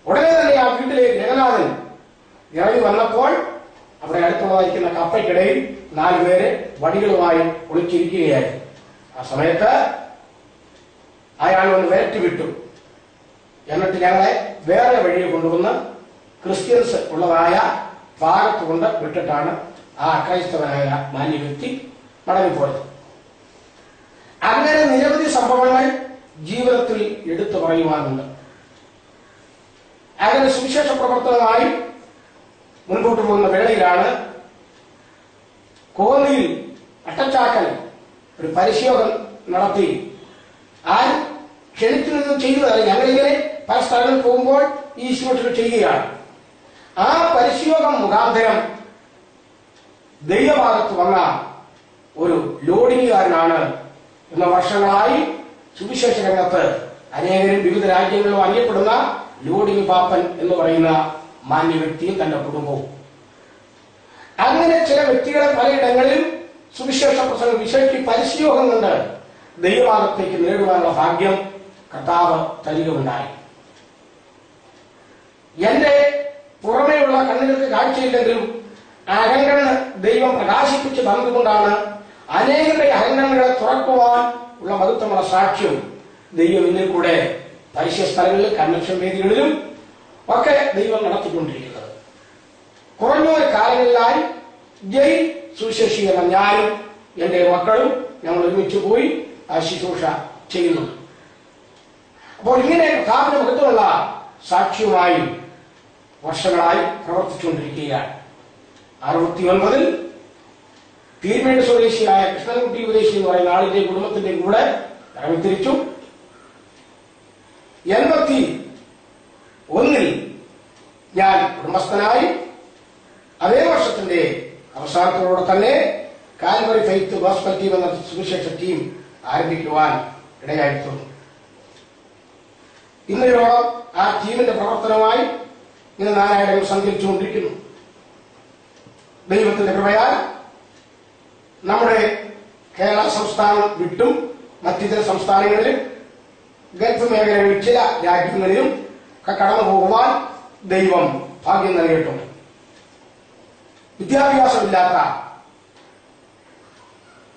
ഉടനെ തന്നെ ആ വീട്ടിലേക്ക് ജഗന്നാഥൻ ഇറങ്ങി വന്നപ്പോൾ അവിടെ അടുത്തുള്ളതായിരിക്കുന്ന കപ്പയ്ക്കിടയിൽ 4 പേര് വടികളുമായി ഒളിച്ചിരിക്കുകയായിരുന്നു. ആ സമയത്ത് അയാൾ ഒന്ന് വേറ്റ് വിട്ടു. എന്നിട്ട് ഞങ്ങളെ വേറെ വഴിയിൽ കൊണ്ടുവന്ന് ക്രിസ്ത്യൻസ് ഉള്ളതായ ഭാഗത്ത് കൊണ്ട് വിട്ടിട്ടാണ് ആ അക്രൈസ്തവനായ മാന്യ വ്യക്തി മടങ്ങിപ്പോയത്. അങ്ങനെ നിരവധി സംഭവങ്ങൾ ജീവിതത്തിൽ എടുത്തു പറയുവാനുണ്ട്. അങ്ങനെ സുവിശേഷ പ്രവർത്തനമായി മുൻപോട്ട് പോകുന്ന വേളയിലാണ് കോന്നിയിൽ അട്ടച്ചാക്കൽ ഒരു പരിശോധന നടത്തി. ആരും ക്ഷണിച്ചു നിന്നും ചെയ്യുന്നതല്ല, ഞങ്ങളിങ്ങനെ പല സ്ഥലങ്ങളിൽ പോകുമ്പോൾ ഈ ശുശ്രൂഷകൾ ചെയ്യുകയാണ്. ആ പരിശോധന മുഖാന്തരം ദൈവഭാഗത്ത് വന്ന ഒരു ലോഡിങ്ങുകാരനാണ് എന്ന വർഷങ്ങളായി സുവിശേഷ രംഗത്ത് അനേകരും വിവിധ രാജ്യങ്ങളിലും അറിയപ്പെടുന്ന ലോഡിംഗ് പാപ്പൻ എന്ന് പറയുന്ന മാന്യ വ്യക്തിയും തന്റെ കുടുംബവും. അങ്ങനെ ചില വ്യക്തികളെ പലയിടങ്ങളിലും സുവിശേഷ പ്രസംഗം വിശേഷി പരിശോധന കൊണ്ട് ദൈവഭാഗത്തേക്ക് നേടുവാനുള്ള ഭാഗ്യം കർത്താവ് തരികയുണ്ടായി. എന്റെ പുറമേയുള്ള കണ്ണുകൾക്ക് കാഴ്ചയില്ലെങ്കിലും അഹങ്കണ്ണ് ദൈവം പ്രകാശിപ്പിച്ച് തന്നതുകൊണ്ടാണ് അനേകരുടെ അഹങ്കണ്ണുകളെ തുറക്കുവാൻ ഉള്ള മഹത്വമുള്ള സാക്ഷ്യം ദൈവം ഇന്നിൽ കൂടെ പരസ്യ സ്ഥലങ്ങളിലും കൺവെൻഷൻ വേദികളിലും ഒക്കെ ദൈവം നടത്തിക്കൊണ്ടിരിക്കുന്നത്. കുറഞ്ഞ കാലങ്ങളിലായി ജയിൽ സുശേഷീകരണം ഞാനും എന്റെ മക്കളും ഞങ്ങൾ ഒരുമിച്ച് പോയി ആ ശുശ്രൂഷ ചെയ്യുന്നു. അപ്പോൾ ഇങ്ങനെ കർത്താവിന്റെ മഹത്വമുള്ള സാക്ഷ്യമായി വർഷങ്ങളായി പ്രവർത്തിച്ചുകൊണ്ടിരിക്കുകയാണ്. 69 തീർമേട് സ്വദേശിയായ കൃഷ്ണൻകുട്ടി ഉപദേശി എന്ന് പറയുന്ന ആളിന്റെ കുടുംബത്തിന്റെ കൂടെ ഇറങ്ങിത്തിരിച്ചു. 81 ഞാൻ കുടുംബസ്ഥനായി. അതേ വർഷത്തിന്റെ അവസാനത്തോടെ തന്നെ കാൽവറി ഫെയ്ത്ത് ഗോസ്പൽ ടീം എന്ന സുവിശേഷ ടീം ആരംഭിക്കുവാൻ ഇടയായിട്ടുണ്ട്. ഇന്നയോളം ആ ടീമിന്റെ പ്രവർത്തനമായി ഇന്ന് 4 സഞ്ചരിച്ചുകൊണ്ടിരിക്കുന്നു. ദൈവത്തിന്റെ കൃപയാൽ നമ്മുടെ കേരള സംസ്ഥാനം വിട്ടും മറ്റിതര സംസ്ഥാനങ്ങളിലും ഗൾഫ് മേഖലകളിൽ ചില രാജ്യങ്ങളിലും ഒക്കെ കടന്നു പോകുവാൻ ദൈവം ഭാഗ്യം നൽകിയിട്ടുണ്ട്. വിദ്യാഭ്യാസമില്ലാത്ത,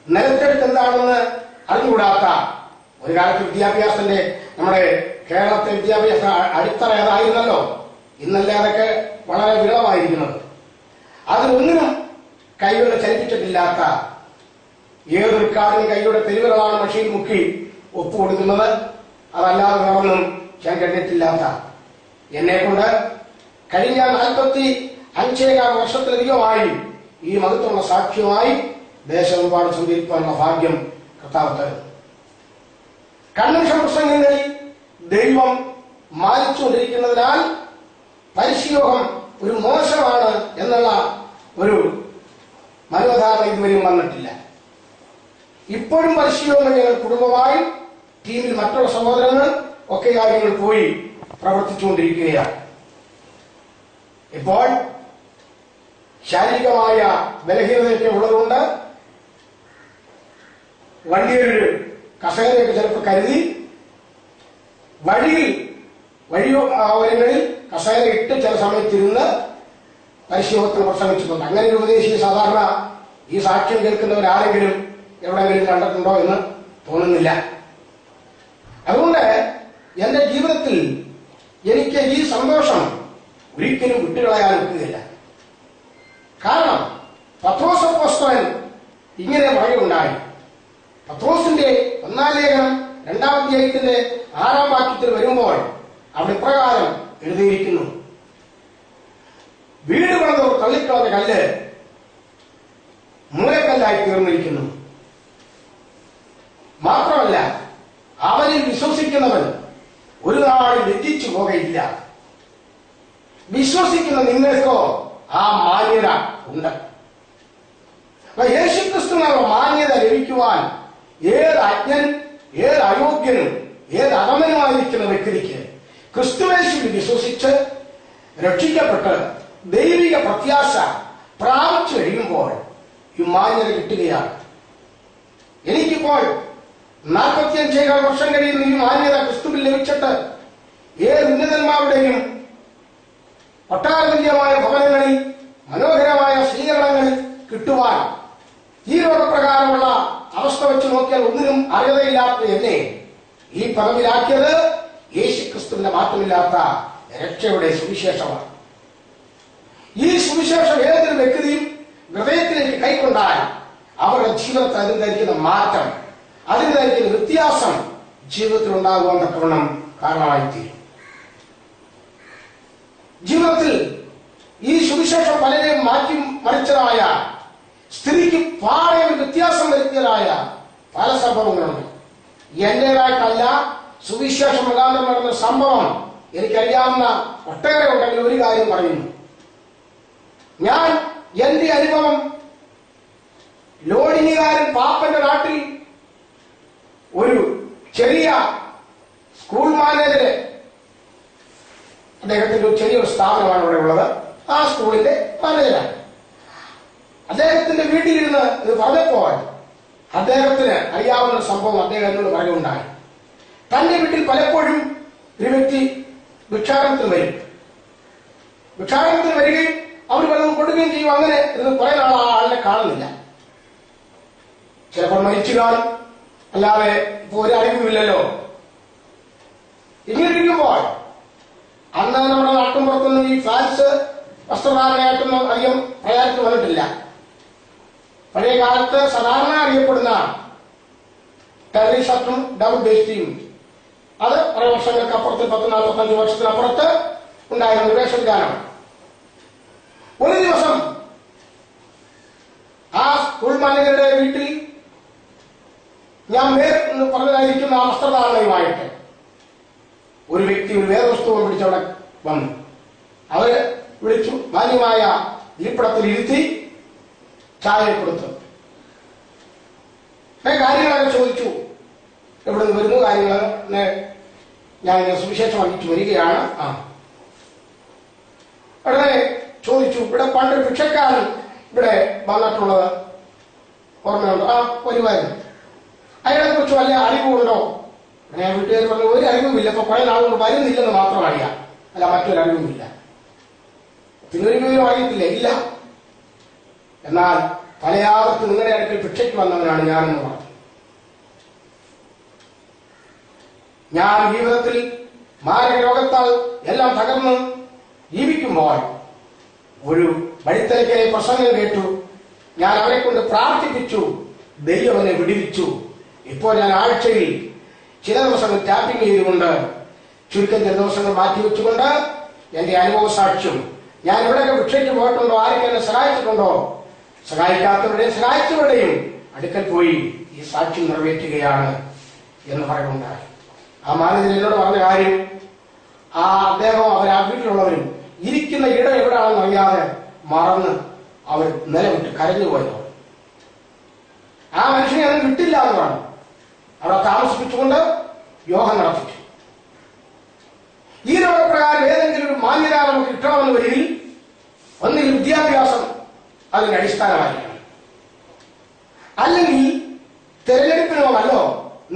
നിലത്തെടുത്ത് എന്താണെന്ന് അറിഞ്ഞുകൂടാത്ത, ഒരു കാലത്ത് വിദ്യാഭ്യാസത്തിന്റെ നമ്മുടെ കേരളത്തെ വിദ്യാഭ്യാസ അടിത്തറ ഏതായിരുന്നല്ലോ, ഇന്നല്ലേ അതൊക്കെ വളരെ വിരളമായിരിക്കുന്നത്. അതിലൊന്നിനും കൈകൊണ്ട് ചലിപ്പിച്ചിട്ടില്ലാത്ത, ഏതൊരു കാര്യം കൈയുടെ തെരുവുകളാണ് മഷിയിൽ മുക്കി ഒപ്പുകൊടുക്കുന്നത്, അതല്ലാതെ വേറൊന്നും ഞാൻ കണ്ടിട്ടില്ലാത്ത, എന്നെക്കൊണ്ട് കഴിഞ്ഞ 45 വർഷത്തിലധികമായി ഈ മഹത്വമുള്ള സാക്ഷ്യമായി ദേശമെമ്പാട് സഞ്ചരിക്കാനുള്ള ഭാഗ്യം കർത്താവ് തരുന്നു. കൺവെൻഷൻ പ്രസംഗങ്ങളിൽ ദൈവം മാനിച്ചുകൊണ്ടിരിക്കുന്നതിനാൽ പരിശീയോഗം ഒരു മോശമാണ് എന്നുള്ള ഒരു മനോധാരണ ഇതുവരെയും വന്നിട്ടില്ല. ഇപ്പോഴും പരിശീയോഗം ഞങ്ങൾ കുടുംബമായി ടീമിൽ മറ്റുള്ള സഹോദരങ്ങൾ ഒക്കെ കാര്യങ്ങൾ പോയി പ്രവർത്തിച്ചുകൊണ്ടിരിക്കുകയാണ്. ഇപ്പോൾ ശാരീരികമായ ബലഹീനതയൊക്കെ ഉള്ളതുകൊണ്ട് വണ്ടിയൊരു കസേരയൊക്കെ ചിലപ്പോൾ കരുതി വഴിയോരങ്ങളിൽ കസേര ഇട്ട് ചില സമയത്തിരുന്ന് പരിശീലനത്തിന് പ്രസംഗിച്ചിട്ടുണ്ട്. അങ്ങനെ ഒരു ഉപദേശി സാധാരണ ഈ സാക്ഷ്യം കേൾക്കുന്നവരാരെങ്കിലും എവിടെയെങ്കിലും കണ്ടിട്ടുണ്ടോ എന്ന് തോന്നുന്നില്ല. അതുകൊണ്ട് എന്റെ ജീവിതത്തിൽ എനിക്ക് ഈ സന്തോഷം ഒരിക്കലും വിട്ടുകളയാൻ ഒക്കുകയില്ല. കാരണം പത്രോസ് അപ്പോസ്തലൻ ഇങ്ങനെ പറയുകയുണ്ടായി. പത്രോസിന്റെ 1-ാം ലേഖനം 2-ാം അധ്യായത്തിന്റെ 6-ാം വാക്യത്തിൽ വരുമ്പോൾ അവിടെ ഇപ്രകാരം എഴുതിയിരിക്കുന്നു: വീട് പണിതവർ തള്ളിക്കളഞ്ഞ കല്ല് മൂലക്കല്ലായി തീർന്നിരിക്കുന്നു. മാത്രമല്ല അവനിൽ വിശ്വസിക്കുന്നവൻ ഒരു നാളും ലജ്ജിച്ചു പോകയില്ല. വിശ്വസിക്കുന്ന നിങ്ങൾക്കോ ആ മാന്യത ഉണ്ട്. യേശുക്രിസ്തുവിനുള്ള മാന്യത ലഭിക്കുവാൻ ഏത് അജ്ഞനും ഏത് അയോഗ്യനും ഏത് അധമനുമായിരിക്കുന്ന വ്യക്തിക്ക് ക്രിസ്തുവേശുവിൽ വിശ്വസിച്ച് രക്ഷിക്കപ്പെട്ട് ദൈവിക പ്രത്യാശ പ്രാപിച്ചു കഴിയുമ്പോൾ ഈ മാന്യത കിട്ടുകയാണ്. എനിക്കിപ്പോൾ 45 വർഷം കഴിയുന്ന ഈ മാന്യത ക്രിസ്തുവിൽ ലഭിച്ചിട്ട് ഏത് ഉന്നതന്മാരുടെയും കൊട്ടാരതുല്യമായ ഭവനങ്ങളിൽ മനോഹരമായ സ്വീകരണങ്ങളിൽ കിട്ടുവാൻ ഈ ലോകപ്രകാരമുള്ള അവസ്ഥ വെച്ച് നോക്കിയാൽ ഒന്നിനും അർഹതയില്ലാത്ത എന്നെ ഈ പദവിയിലാക്കിയത് യേശുക്രിസ്തുവിന്റെ മാറ്റമില്ലാത്ത രക്ഷയുടെ സുവിശേഷമാണ്. ഈ സുവിശേഷം ഏതൊരു വ്യക്തിയും ഹൃദയത്തിലേക്ക് കൈക്കൊണ്ടാൽ അവരുടെ ജീവിതത്തിൽ അതിന് ധരിക്കുന്ന മാറ്റം, അതിന് ധരിക്കുന്ന വ്യത്യാസം ജീവിതത്തിൽ ഉണ്ടാകുവാൻ തക്കവണ്ണം കാരണമായിത്തീരും. ജീവിതത്തിൽ ഈ സുവിശേഷം പലരെയും മാറ്റി മറിച്ചതായ, സ്ത്രീക്ക് പാടെ ഒരു വ്യത്യാസം വരുത്തിയതായ പല സംഭവങ്ങളുണ്ട്. എന്റേതായിട്ടല്ല, സുവിശേഷം മുഖാന്തരം നടന്ന സംഭവം എനിക്കറിയാവുന്ന ഒട്ടേറെ ഉണ്ടെങ്കിൽ ഒരു കാര്യം പറയുന്നു. ഞാൻ എന്റെ അനുഭവം ലോഡിനികാരൻ പാപ്പന്റെ നാട്ടിൽ ഒരു ചെറിയ സ്കൂൾ മാനേജര്, അദ്ദേഹത്തിന്റെ ഒരു ചെറിയൊരു സ്ഥാപനമാണ് ഇവിടെ ഉള്ളത്, ആ സ്കൂളിന്റെ മാനേജരാണ്. അദ്ദേഹത്തിന്റെ വീട്ടിലിരുന്ന് ഇത് പറഞ്ഞപ്പോൾ അദ്ദേഹത്തിന് അറിയാവുന്ന സംഭവം അദ്ദേഹം എന്നോട് പറയുണ്ടായി. തന്റെ വീട്ടിൽ പലപ്പോഴും ഒരു വ്യക്തി ഭിക്ഷാടനത്തിന് വരും. ഭിക്ഷാടനത്തിന് വരികയും അവർ വല്ലതും കൊടുക്കുകയും ചെയ്യും. അങ്ങനെ ഇന്ന് കുറെ നാൾ ആ ആളിനെ കാണുന്നില്ല. ചിലപ്പോൾ മരിച്ചു കാണും, അല്ലാതെ ഇപ്പൊ ഒരറിവുമില്ലല്ലോ. ഇങ്ങനെ ഇരിക്കുമ്പോൾ അന്ന് നമ്മുടെ നാട്ടിൻപുറത്തൊന്നും ഈ ഫാൻസ് വസ്ത്രധാരണയായിട്ടൊന്നും അധികം പ്രയാസം വന്നിട്ടില്ല. പഴയ കാലത്ത് സാധാരണ അറിയപ്പെടുന്ന ടെറി ഷർട്ടും ഡബിൾ വേസ്റ്റിയും അത് കുറെ വർഷങ്ങൾക്ക് അപ്പുറത്ത് 10-45 വർഷത്തിനപ്പുറത്ത് ഉണ്ടായിരുന്ന വേഷവിധാനമാണ്. ഒരു ദിവസം ആ സ്കൂൾ മാനേജറുടെ വീട്ടിൽ ഞാൻ എന്ന് പറഞ്ഞതായിരിക്കുന്ന ആ വസ്ത്രധാരണയുമായിട്ട് ഒരു വ്യക്തി ഒരു വേദപുസ്തകം പിടിച്ചവിടെ വന്നു. അവര് വിളിച്ചു, മാന്യമായ ഇരിപ്പിടത്തിൽ ഇരുത്തി ചായ കൊടുത്തു. കാര്യങ്ങളൊക്കെ ചോദിച്ചു. എവിടെ നിന്ന് വരുന്നു, കാര്യങ്ങൾ ഞാൻ സുവിശേഷം അറിയിച്ചു വരികയാണ്. ഉടനെ ചോദിച്ചു, ഇവിടെ പണ്ടൊരു ഭിക്ഷക്കാരൻ ഇവിടെ വന്നിട്ടുള്ളത് ഓർമ്മയുണ്ടോ? വരുമായിരുന്നു. അയാളെ കുറിച്ച് വല്ല അറിവുണ്ടോ? ഞാൻ വീട്ടുകാർ പറഞ്ഞു, ഒരു അറിവുമില്ല, ഇപ്പൊ കുറെ നാളുകൊണ്ട് വരുന്നില്ലെന്ന് മാത്രം അറിയാം, അല്ല മറ്റൊരു അറിവുമില്ല. പിന്നൊരു വിവരം അറിയത്തില്ല. ഇല്ല. എന്നാൽ പലയാവർത്ത് നിങ്ങളുടെ അടുക്കൽ ഭിക്ഷയ്ക്ക് വന്നവനാണ് ഞാനെന്ന് പറഞ്ഞു. ഞാൻ ജീവിതത്തിൽ മാരക രോഗത്താൽ എല്ലാം തകർന്ന് ജീവിക്കുമ്പോൾ ഒരു വഴിത്തലയ്ക്കലെ പ്രസംഗം കേട്ടു. ഞാൻ അവരെ കൊണ്ട് പ്രാർത്ഥിപ്പിച്ചു, ദൈവം എന്നെ വിടുവിച്ചു. ഇപ്പോൾ ഞാൻ ആഴ്ചയിൽ ചില ദിവസങ്ങൾ ടാപ്പിംഗ് ചെയ്തുകൊണ്ട്, ചുരുക്കം ചില ദിവസങ്ങൾ മാറ്റിവെച്ചുകൊണ്ട് എന്റെ അനുഭവ സാക്ഷ്യം, ഞാൻ എവിടെയൊക്കെ ഭിക്ഷയ്ക്ക് പോയിട്ടുണ്ടോ, ആരൊക്കെ എന്നെ സഹായിച്ചിട്ടുണ്ടോ, സഹായിക്കാത്തവരുടെയും സഹായിച്ചവരുടെയും അടുക്കൽ പോയി ഈ സാക്ഷ്യം നിറവേറ്റുകയാണ് എന്ന് പറയുന്നുണ്ടായി. ആ മാനേജർ എന്നോട് പറഞ്ഞ കാര്യം, അദ്ദേഹം അവർ ആ വീട്ടിലുള്ളവരും ഇരിക്കുന്ന ഇടം എവിടെയാണെന്ന് അറിയാതെ മറന്ന് അവർ നിലവിട്ട് കരഞ്ഞുപോയതോ. ആ മനുഷ്യനെ അത് വിട്ടില്ല എന്നതാണ്. അവിടെ താമസിപ്പിച്ചുകൊണ്ട് യോഗം നടത്തിച്ചു. ഈ രോഗപ്രകാരം ഏതെങ്കിലും ഒരു മാന്യത നമുക്ക് കിട്ടണമെന്ന് വരികിൽ ഒന്നുകിൽ വിദ്യാഭ്യാസം അതിന്റെ അടിസ്ഥാനമായിരിക്കണം, അല്ലെങ്കിൽ തെരഞ്ഞെടുപ്പിനോടല്ലോ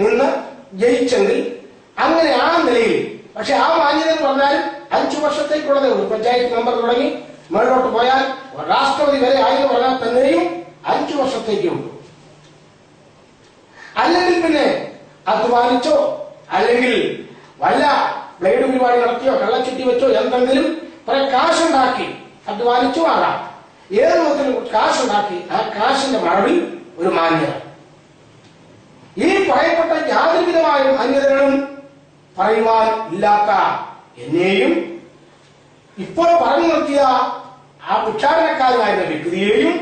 നിന്ന് ജയിച്ചെങ്കിൽ അങ്ങനെ ആ നിലയിൽ. പക്ഷെ ആ മാന്യത എന്ന് പറഞ്ഞാൽ 5 വർഷത്തേക്കുള്ളതേ ഉള്ളൂ. പഞ്ചായത്ത് മെമ്പർ തുടങ്ങി മേളോട്ട് പോയാൽ രാഷ്ട്രപതി വരെ ആയെന്ന് പറഞ്ഞാൽ തന്നെയും 5 വർഷത്തേക്കേ ഉള്ളൂ. അല്ലെങ്കിൽ പിന്നെ അധ്വാനിച്ചോ, അല്ലെങ്കിൽ വല്ല ബ്ലേഡ് പരിപാടി നടത്തിയോ, കള്ളച്ചിട്ടി വെച്ചോ, എന്തെങ്കിലും കുറെ കാശുണ്ടാക്കി അധ്വാനിച്ചു ആകാം. ഏത് വിധത്തിലും കാശുണ്ടാക്കി ആ കാശിന്റെ മറവിൽ ഒരു മാന്യത. ഈ പറയപ്പെട്ട യാതൊരുവിധമായ മാന്യതകളും പറയുവാൻ ഇല്ലാത്ത എന്നെയും ഇപ്പോൾ പറഞ്ഞു നിർത്തിയ ആ ഭിക്ഷാടനക്കാരനായിരുന്ന വ്യക്തിയെയും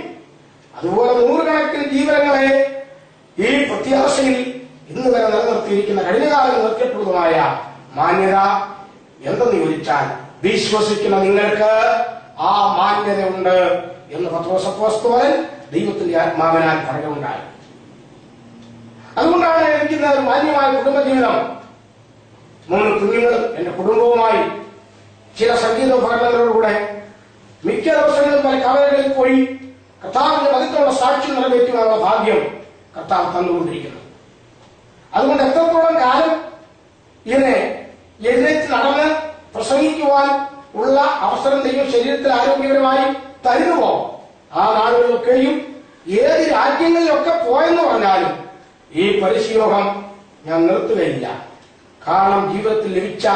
അതുപോലെ 100 കണക്കിന് ജീവനങ്ങളെ ഈ പ്രത്യാശയിൽ ഇന്ന് വരെ നിലനിർത്തിയിരിക്കുന്ന കഴിഞ്ഞകാലം നിർത്തിയിട്ടുള്ളതുമായ മാന്യത എന്തെന്ന് ചോദിച്ചാൽ, വിശ്വസിക്കുന്ന നിങ്ങൾക്ക് ആ മാന്യത ഉണ്ട് എന്ന് പത്രോസ് അപ്പോസ്തലൻ ദൈവത്തിന്റെ ആത്മാവിനാൽ പറയുകയുണ്ടായി. അതുകൊണ്ടാണ് എനിക്കുന്ന ഒരു മാന്യമായ കുടുംബജീവിതം. 3 കുഞ്ഞുങ്ങളും എന്റെ കുടുംബവുമായി ചില സംഗീതോപകരണങ്ങളോടുകൂടെ മിക്ക ദിവസങ്ങളിലും പല കവലകളിൽ പോയി കർത്താവിന്റെ മതിലുള്ള സാക്ഷ്യം നിറവേറ്റുവാനുള്ള ഭാഗ്യം കർത്താവ് തന്നുകൊണ്ടിരിക്കുന്നു. അതുകൊണ്ട് എത്രത്തോളം കാലം ഇതിനെ എഴുന്നേറ്റ് നടന്ന് പ്രസംഗിക്കുവാൻ ഉള്ള അവസരം ദൈവം ശരീരത്തിൽ ആരോഗ്യപരമായി തരുന്നുവോ, ആ നാടുകളിലൊക്കെയും ഏത് രാജ്യങ്ങളിലൊക്കെ പോയെന്ന് പറഞ്ഞാലും ഈ പരിശീലനം ഞാൻ നിർത്തുകയില്ല. കാരണം ജീവിതത്തിൽ ലഭിച്ച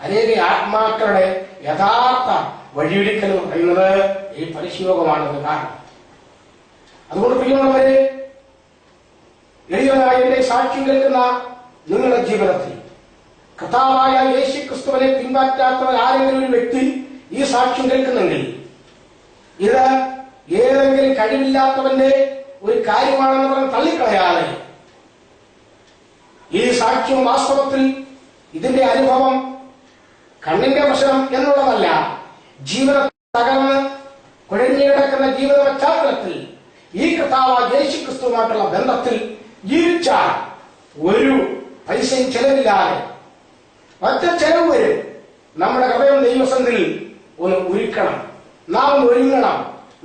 അനേക ആത്മാക്കളുടെ യഥാർത്ഥ വഴിയൊരുക്കൽ എന്ന് പറയുന്നത് ഈ പരിശീലനമാണെന്ന് കാരണം. അതുകൊണ്ട് പ്രിയമുള്ളവരെ, എളിയവനായ എന്റെ സാക്ഷ്യം കേൾക്കുന്ന നിങ്ങളുടെ ജീവിതത്തിൽ കർത്താവായ യേശു ക്രിസ്തുവിനെ പിൻപറ്റാത്തവർ ആരെങ്കിലും ഒരു വ്യക്തി ഈ സാക്ഷ്യം കേൾക്കുന്നെങ്കിൽ ഇത് ഏതെങ്കിലും കഴിവില്ലാത്തവന്റെ ഒരു കാര്യമാണെന്ന് പറഞ്ഞ് തള്ളിക്കളയാതെ ഈ സാക്ഷ്യം വാസ്തവത്തിൽ ഇതിന്റെ അനുഭവം കണ്ണിന്റെ പ്രശ്നം എന്നുള്ളതല്ല, ജീവിതം തകർന്ന് കുഴഞ്ഞു കിടക്കുന്ന ജീവിത പശ്ചാത്തലത്തിൽ ഈ കർത്താവായ യേശു ക്രിസ്തുവുമായിട്ടുള്ള ബന്ധത്തിൽ ജീവിച്ചാൽ ഒരു പൈസയും ചെലവില്ലാതെ ഒറ്റ ചെലവ് വരും. നമ്മുടെ ഹൃദയം ദൈവസന്നിധിയിൽ ഒന്ന് ഒരുക്കണം, നാം ഒന്ന് ഒരുങ്ങണം,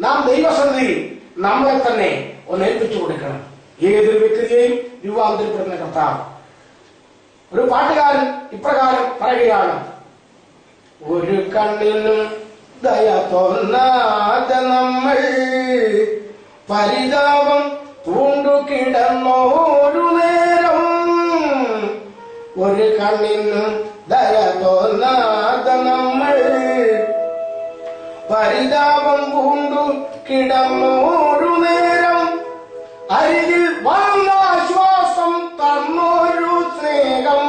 നാം ദൈവസന്നിധിയിൽ നമ്മളെ തന്നെ ഒന്ന് ഏൽപ്പിച്ചു കൊടുക്കണം. ഏതൊരു വ്യക്തിയെയും രൂപാന്തരപ്പെടുന്ന കർത്താവ്. ഒരു പാട്ടുകാരൻ ഇപ്രകാരം പറയുകയാണ്, ഒരു കണ്ണിനും ദയ തോന്നാതെ നമ്മൾ പരിതാപം പൂണ്ടു കിടന്നോരു നേരം ഒരു കണ്ണിന് ദയ തോന്നാതെ നമ്മൾ പരിതാപം പൂണ്ടു കിടന്നോരു നേരം അരികിൽ വന്നാശ്വാസം തന്നൊരു സ്നേഹം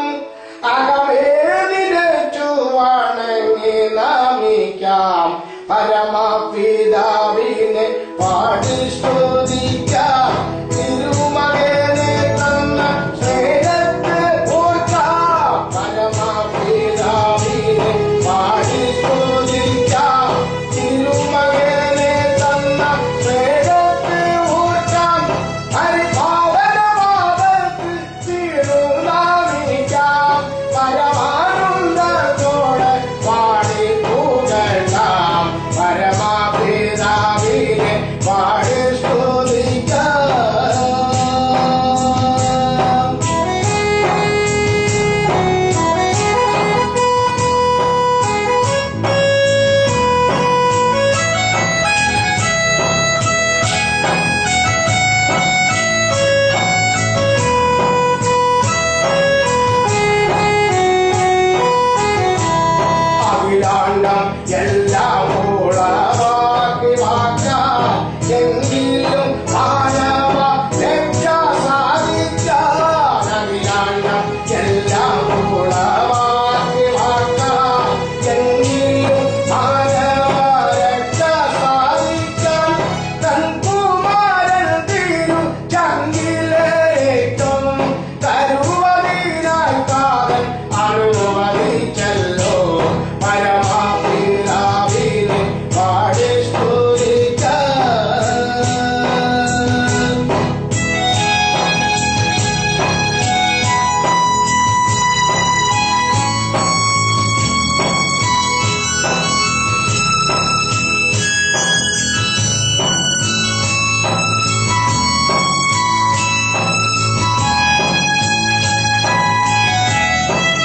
അകമേതിരച്ചു വണങ്ങി നമിക്കാം പരമപിതാവിനെ പാടി സ്തുതിക്കാം തിരുമകനെ തന്ന സ്നേഹത്തെ ഓർക്കാം പരമപിതാവിനെ പാടി സ്തുതിക്കാം തിരുമകനെ തന്ന സ്നേഹത്തെ ഓർക്കാം പരിപാവനവാദത്തിൽ തിരുനാമിക്കാം പരമാനന്ദത്തോടെ പാടി പുകഴ്ത്താം പരമപിതാവിനെ പാടി സ്തുതിക്കാം. അഖിലാണ്ടം എല്ലാം ഉളവാക്കി വാക്കാം എങ്കിലും മാനവ രക്ഷ സാധിക്കാൻ അഖിലാണ്ടം എല്ലാം ഉളവാക്കി വാക്കാം എങ്കിലും മാനവ രക്ഷ സാധിക്കാൻ തൻ കുമാരൻ തിരു ചങ്കിലേക്കും തരുവതിനായി കാതൻ അനുവദിച്ചല്ലോ പരമപിതാവിനെ പാടി സ്തുതിക്കാം.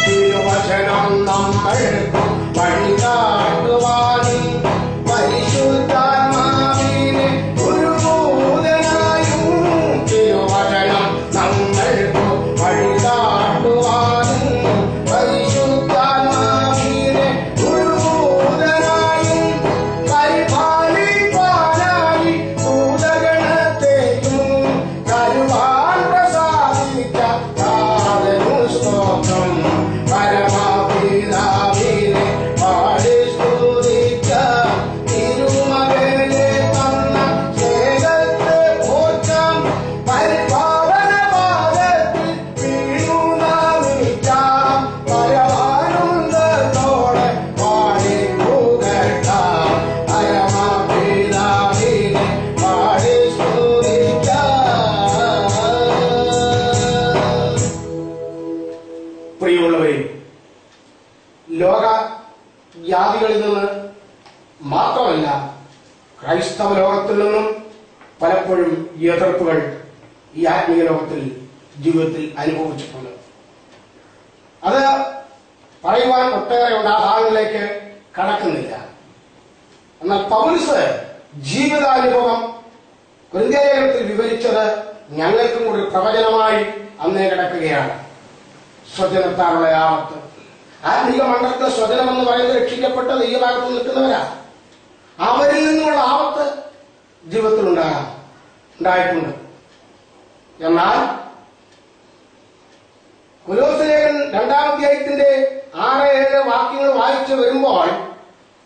തിരുവചനം നമ്മൾക്ക് വഴികാട്ടുവാനും പരിശുദ്ധാത്മാവിനെ ഗുരുബോധനായും തിരുവചനം നമ്മൾക്ക് വഴികാട്ടുവാനും പരിശുദ്ധാത്മാവിനെ ഗുരുബോധനായും പരിപാലിപ്പാനായി ഭൂതഗണത്തെയും കരുവാൻ പ്രസാദിച്ച കാതനു സ്തോത്രം പരമപിതാവിനെ പാടി സ്തുതിക്കാം തിരുമകനെ തന്ന സ്നേഹത്തെ ഓർക്കാം പരിപാവനവാദത്തിൽ വീണു നമിക്കാം പരമാനന്ദത്തോടെ പാടി പുകഴ്ത്താം പരമപിതാവിനെ പാടി സ്തുതിക്കാം. പ്രിയമുള്ളവരെ, ലോക ജാതികളിൽ നിന്ന് മാത്രമല്ല ക്രൈസ്തവ ലോകത്തിൽ നിന്നും പലപ്പോഴും എതിർപ്പുകൾ ഈ ആത്മീയ ലോകത്തിൽ ജീവിതത്തിൽ അനുഭവിച്ചിട്ടുണ്ട്. അത് പറയുവാൻ ഒട്ടേറെ ഉണ്ട്, ആ ഭാഗങ്ങളിലേക്ക് കടക്കുന്നില്ല. എന്നാൽ പൗലോസ് ജീവിതാനുഭവം കൊരിന്ത്യലേഖനത്തിൽ വിവരിച്ചത് ഞങ്ങൾക്കും ഒരു പ്രവചനമായി അന്നേ കിടക്കുകയാണ്. സ്വജനത്താനുള്ള ആപത്ത്, ആത്മീക മണ്ഡലത്തിലെ സ്വജനം എന്ന് പറയുന്നത് രക്ഷിക്കപ്പെട്ട ദൈവഭാഗത്ത് നിൽക്കുന്നവരാ. അവരിൽ നിന്നുള്ള ആപത്ത് ജീവിതത്തിൽ ഉണ്ടായിട്ടുണ്ട്. എന്നാൽ കൊലോസ്യലേഖൻ 2-ാം അധ്യായത്തിന്റെ 6-7 വാക്യങ്ങൾ വായിച്ചു വരുമ്പോൾ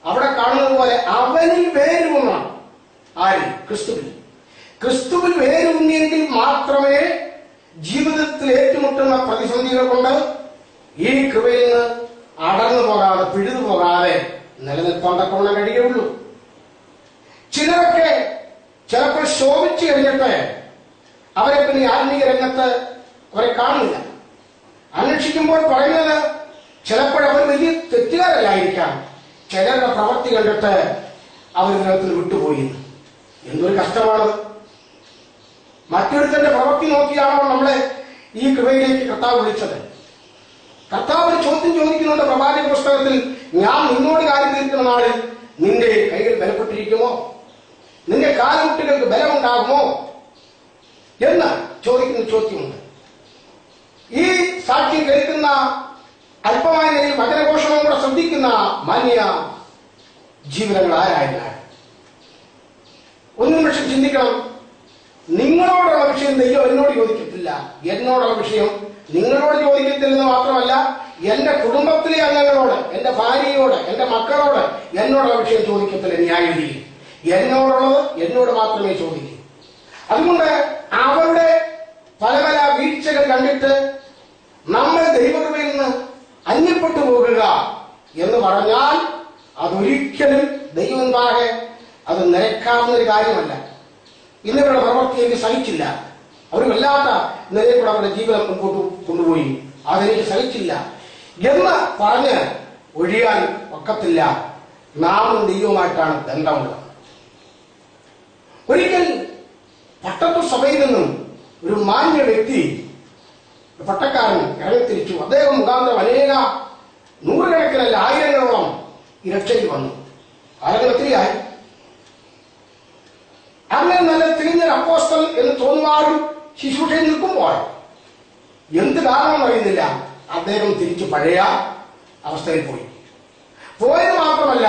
അവിടെ കാണുന്നത് പോലെ അവനിൽ വേരൂന്നാണ്. ആര്? ക്രിസ്തുവിൽ വേരൂന്നിയെങ്കിൽ മാത്രമേ ജീവിതത്തിൽ ഏറ്റുമുട്ടുന്ന പ്രതിസന്ധികൾ കൊണ്ട് ഈ കൃപയിൽ നിന്ന് അടർന്നു പോകാതെ പിഴുതു പോകാതെ നിലനിൽക്കാൻ തക്കവണ്ണം കഴിയുള്ളൂ. ചിലരൊക്കെ ചിലപ്പോൾ ശോഭിച്ചു കഴിഞ്ഞിട്ട് അവരെ പിന്നെ ആത്മീയ രംഗത്ത് അവരെ കാണില്ല. അന്വേഷിക്കുമ്പോൾ പറയുന്നത് ചിലപ്പോൾ അവർ വലിയ തെറ്റുകാരല്ലായിരിക്കാം. ചിലരുടെ പ്രവൃത്തി കണ്ടിട്ട് അവർ ഇതിനകത്ത് വിട്ടുപോയി. എന്തൊരു കഷ്ടമാണ്. മറ്റൊരുത്തന്റെ പ്രവൃത്തി നോക്കിയാണോ നമ്മളെ ഈ കൃപയിലേക്ക് കർത്താവ് വിളിച്ചത്? കർത്താവ് ഒരു ചോദ്യം ചോദിക്കുന്നുണ്ട് പ്രവാചക പുസ്തകത്തിൽ, ഞാൻ നിന്നോട് കാര്യം തീർക്കുന്ന നാളിൽ നിന്റെ കൈകൾ ബലപ്പെട്ടിരിക്കുമോ? നിന്റെ കാലുമുട്ടുകൾക്ക് ബലമുണ്ടാകുമോ എന്ന് ചോദിക്കുന്ന ചോദ്യമുണ്ട്. ഈ സാക്ഷ്യം കേൾക്കുന്ന അല്പമായ നിലയിൽ വചനഘോഷവും കൂടെ ശ്രദ്ധിക്കുന്ന മാന്യ ജീവിതങ്ങൾ ആരായിരുന്നാണ്? ഒരു നിമിഷം ചിന്തിക്കണം. നിങ്ങളോടുള്ള വിഷയം ദൈവം എന്നോട് ചോദിക്കത്തില്ല, എന്നോടുള്ള വിഷയം നിങ്ങളോട് ചോദിക്കത്തില്ലെന്ന് മാത്രമല്ല, എന്റെ കുടുംബത്തിലെ അംഗങ്ങളോട്, എന്റെ ഭാര്യയോട്, എന്റെ മക്കളോട് എന്നോടുള്ള വിഷയം ചോദിക്കത്തില്ല. ന്യായവിധി എന്നോടുള്ളത് എന്നോട് മാത്രമേ ചോദിക്കൂ. അതുകൊണ്ട് അവരുടെ പല പല വീഴ്ചകൾ കണ്ടിട്ട് നമ്മൾ ദൈവകൃപയിൽ നിന്ന് അന്യപ്പെട്ടു പോകുക എന്ന് പറഞ്ഞാൽ അതൊരിക്കലും ദൈവമുണ്ടാകെ അത് നിരക്കാവുന്ന ഒരു കാര്യമല്ല. ഇന്നിവരുടെ പ്രവൃത്തി എനിക്ക് സഹിച്ചില്ല, അവർ വല്ലാത്ത നിലയിൽ കൂടെ അവരുടെ ജീവിതം മുൻപോട്ട് കൊണ്ടുപോയി, അതെനിക്ക് സഹിച്ചില്ല എന്ന് പറഞ്ഞ് ഒഴിയാൻ ഒക്കത്തില്ല. നാമും ദൈവവുമായിട്ടാണ് ബന്ധമുള്ളത്. ഒരിക്കൽ പട്ടത്തു സഭയിൽ നിന്നും ഒരു മാന്യ വ്യക്തി, പട്ടക്കാരൻ ഇറങ്ങിത്തിരിച്ചു. അദ്ദേഹം മുഖാന്തരം അനേക നൂറുകണക്കിനല്ല ആയിരങ്ങളോളം ഈ രക്ഷയിൽ വന്നു. ആളുകൾ ഒത്തിരിയായി. അങ്ങനെ നല്ല തിരിഞ്ഞൊരു അപ്പോസ്തൽ എന്ന് തോന്നുവാനും ശുശ്രൂഷയിൽ നിൽക്കുമ്പോൾ എന്ത് കാരണമെന്ന് അറിയുന്നില്ല, അദ്ദേഹം തിരിച്ചു പഴയ അവസ്ഥയിൽ പോയി. പോയത് മാത്രമല്ല,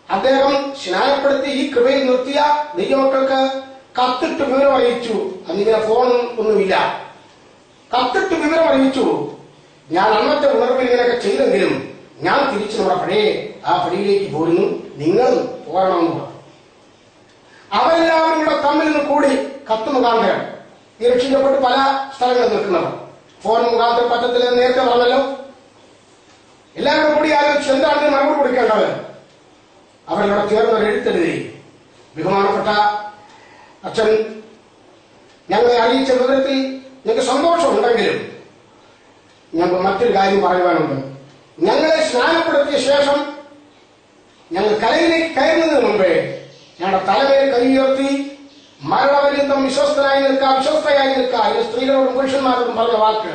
അദ്ദേഹം സ്നാനപ്പെടുത്തി ഈ കൃപയിൽ നിർത്തിയ ദൈവമക്കൾക്ക് കത്തിട്ട് വിവരം അറിയിച്ചു. അന്നിങ്ങനെ ഫോൺ ഒന്നുമില്ല. കത്തിട്ട് വിവരം അറിയിച്ചു, ഞാൻ അന്നത്തെ ഉണർവിൽ ഇങ്ങനെയൊക്കെ ചെയ്തെങ്കിലും ഞാൻ തിരിച്ചു നമ്മുടെ പഴയ ആ പടിയിലേക്ക് പോരുന്നു, നിങ്ങളും പോരണമെന്ന് പറഞ്ഞു. അവരെല്ലാവരും കൂടെ തമ്മിൽ നിന്ന് കൂടി കത്ത് മുഖാന്തരം ഈ രക്ഷിക്കപ്പെട്ട് പല സ്ഥലങ്ങളിൽ നിൽക്കുന്നവർ. ഫോൺ മുഖാന്തരം പറ്റത്തില്ലെന്ന് നേരത്തെ പറഞ്ഞല്ലോ. എല്ലാവരും കൂടി ആലോചിച്ച് എന്താണ് മറുപടി കൊടുക്കേണ്ടത്. അവരിവിടെ ചേർന്നൊരു എഴുത്തെഴുതി, ബഹുമാനപ്പെട്ട അച്ഛൻ, ഞങ്ങളെ അറിയിച്ച വിവരത്തിൽ ഞങ്ങൾക്ക് സന്തോഷമുണ്ടെങ്കിലും ഞങ്ങൾക്ക് മറ്റൊരു കാര്യം പറയുവാനുണ്ട്. ഞങ്ങളെ സ്നാനപ്പെടുത്തിയ ശേഷം ഞങ്ങൾ കലയിലേക്ക് കയറുന്നതിന് മുമ്പേ ഞങ്ങളുടെ തലമേൽ കൈയുയർത്തി മരണപര്യന്തം വിശ്വസ്തനായി വിശ്വസ്തയായി നിൽക്കുക ഇത് സ്ത്രീകളോടും പുരുഷന്മാരോടും പറഞ്ഞ വാക്ക്,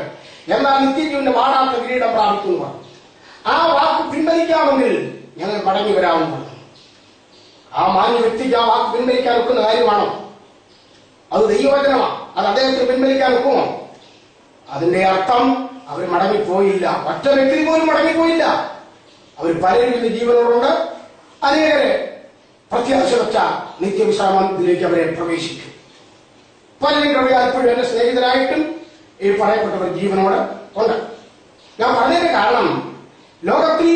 എന്നാൽ നിത്യജീവന്റെ വാടാത്ത കിരീടം പ്രാപിക്കുന്നു. ആ വാക്ക് പിൻവലിക്കാമെങ്കിൽ ഞങ്ങൾ മടങ്ങി വരാമെന്ന് പറഞ്ഞു. ആ മാന്യ വ്യക്തിക്ക് ആ വാക്ക് പിൻവലിക്കാൻ ഒക്കുന്ന കാര്യമാണോ? അത് ദൈവവചനമാണ്. അത് അദ്ദേഹത്തിന് പിൻവലിക്കാൻ ഒക്കുമോ? അതിന്റെ അർത്ഥം അവർ മടങ്ങിപ്പോയില്ല. ഒറ്റ വ്യക്തി പോലും മടങ്ങിപ്പോയില്ല. അവർ പലരും ഇന്ന് ജീവനോടുണ്ട്. അനേകരെ പ്രത്യാശ വെച്ച നിത്യവിശ്രാമത്തിലേക്ക് അവരെ പ്രവേശിക്കും. പലരും കവിയാൽപ്പോഴും എന്റെ സ്നേഹിതരായിട്ടും ഈ പറയപ്പെട്ടവർ ജീവനോട് ഉണ്ട്. ഞാൻ പറഞ്ഞതിന്റെ കാരണം, ലോകത്തിൽ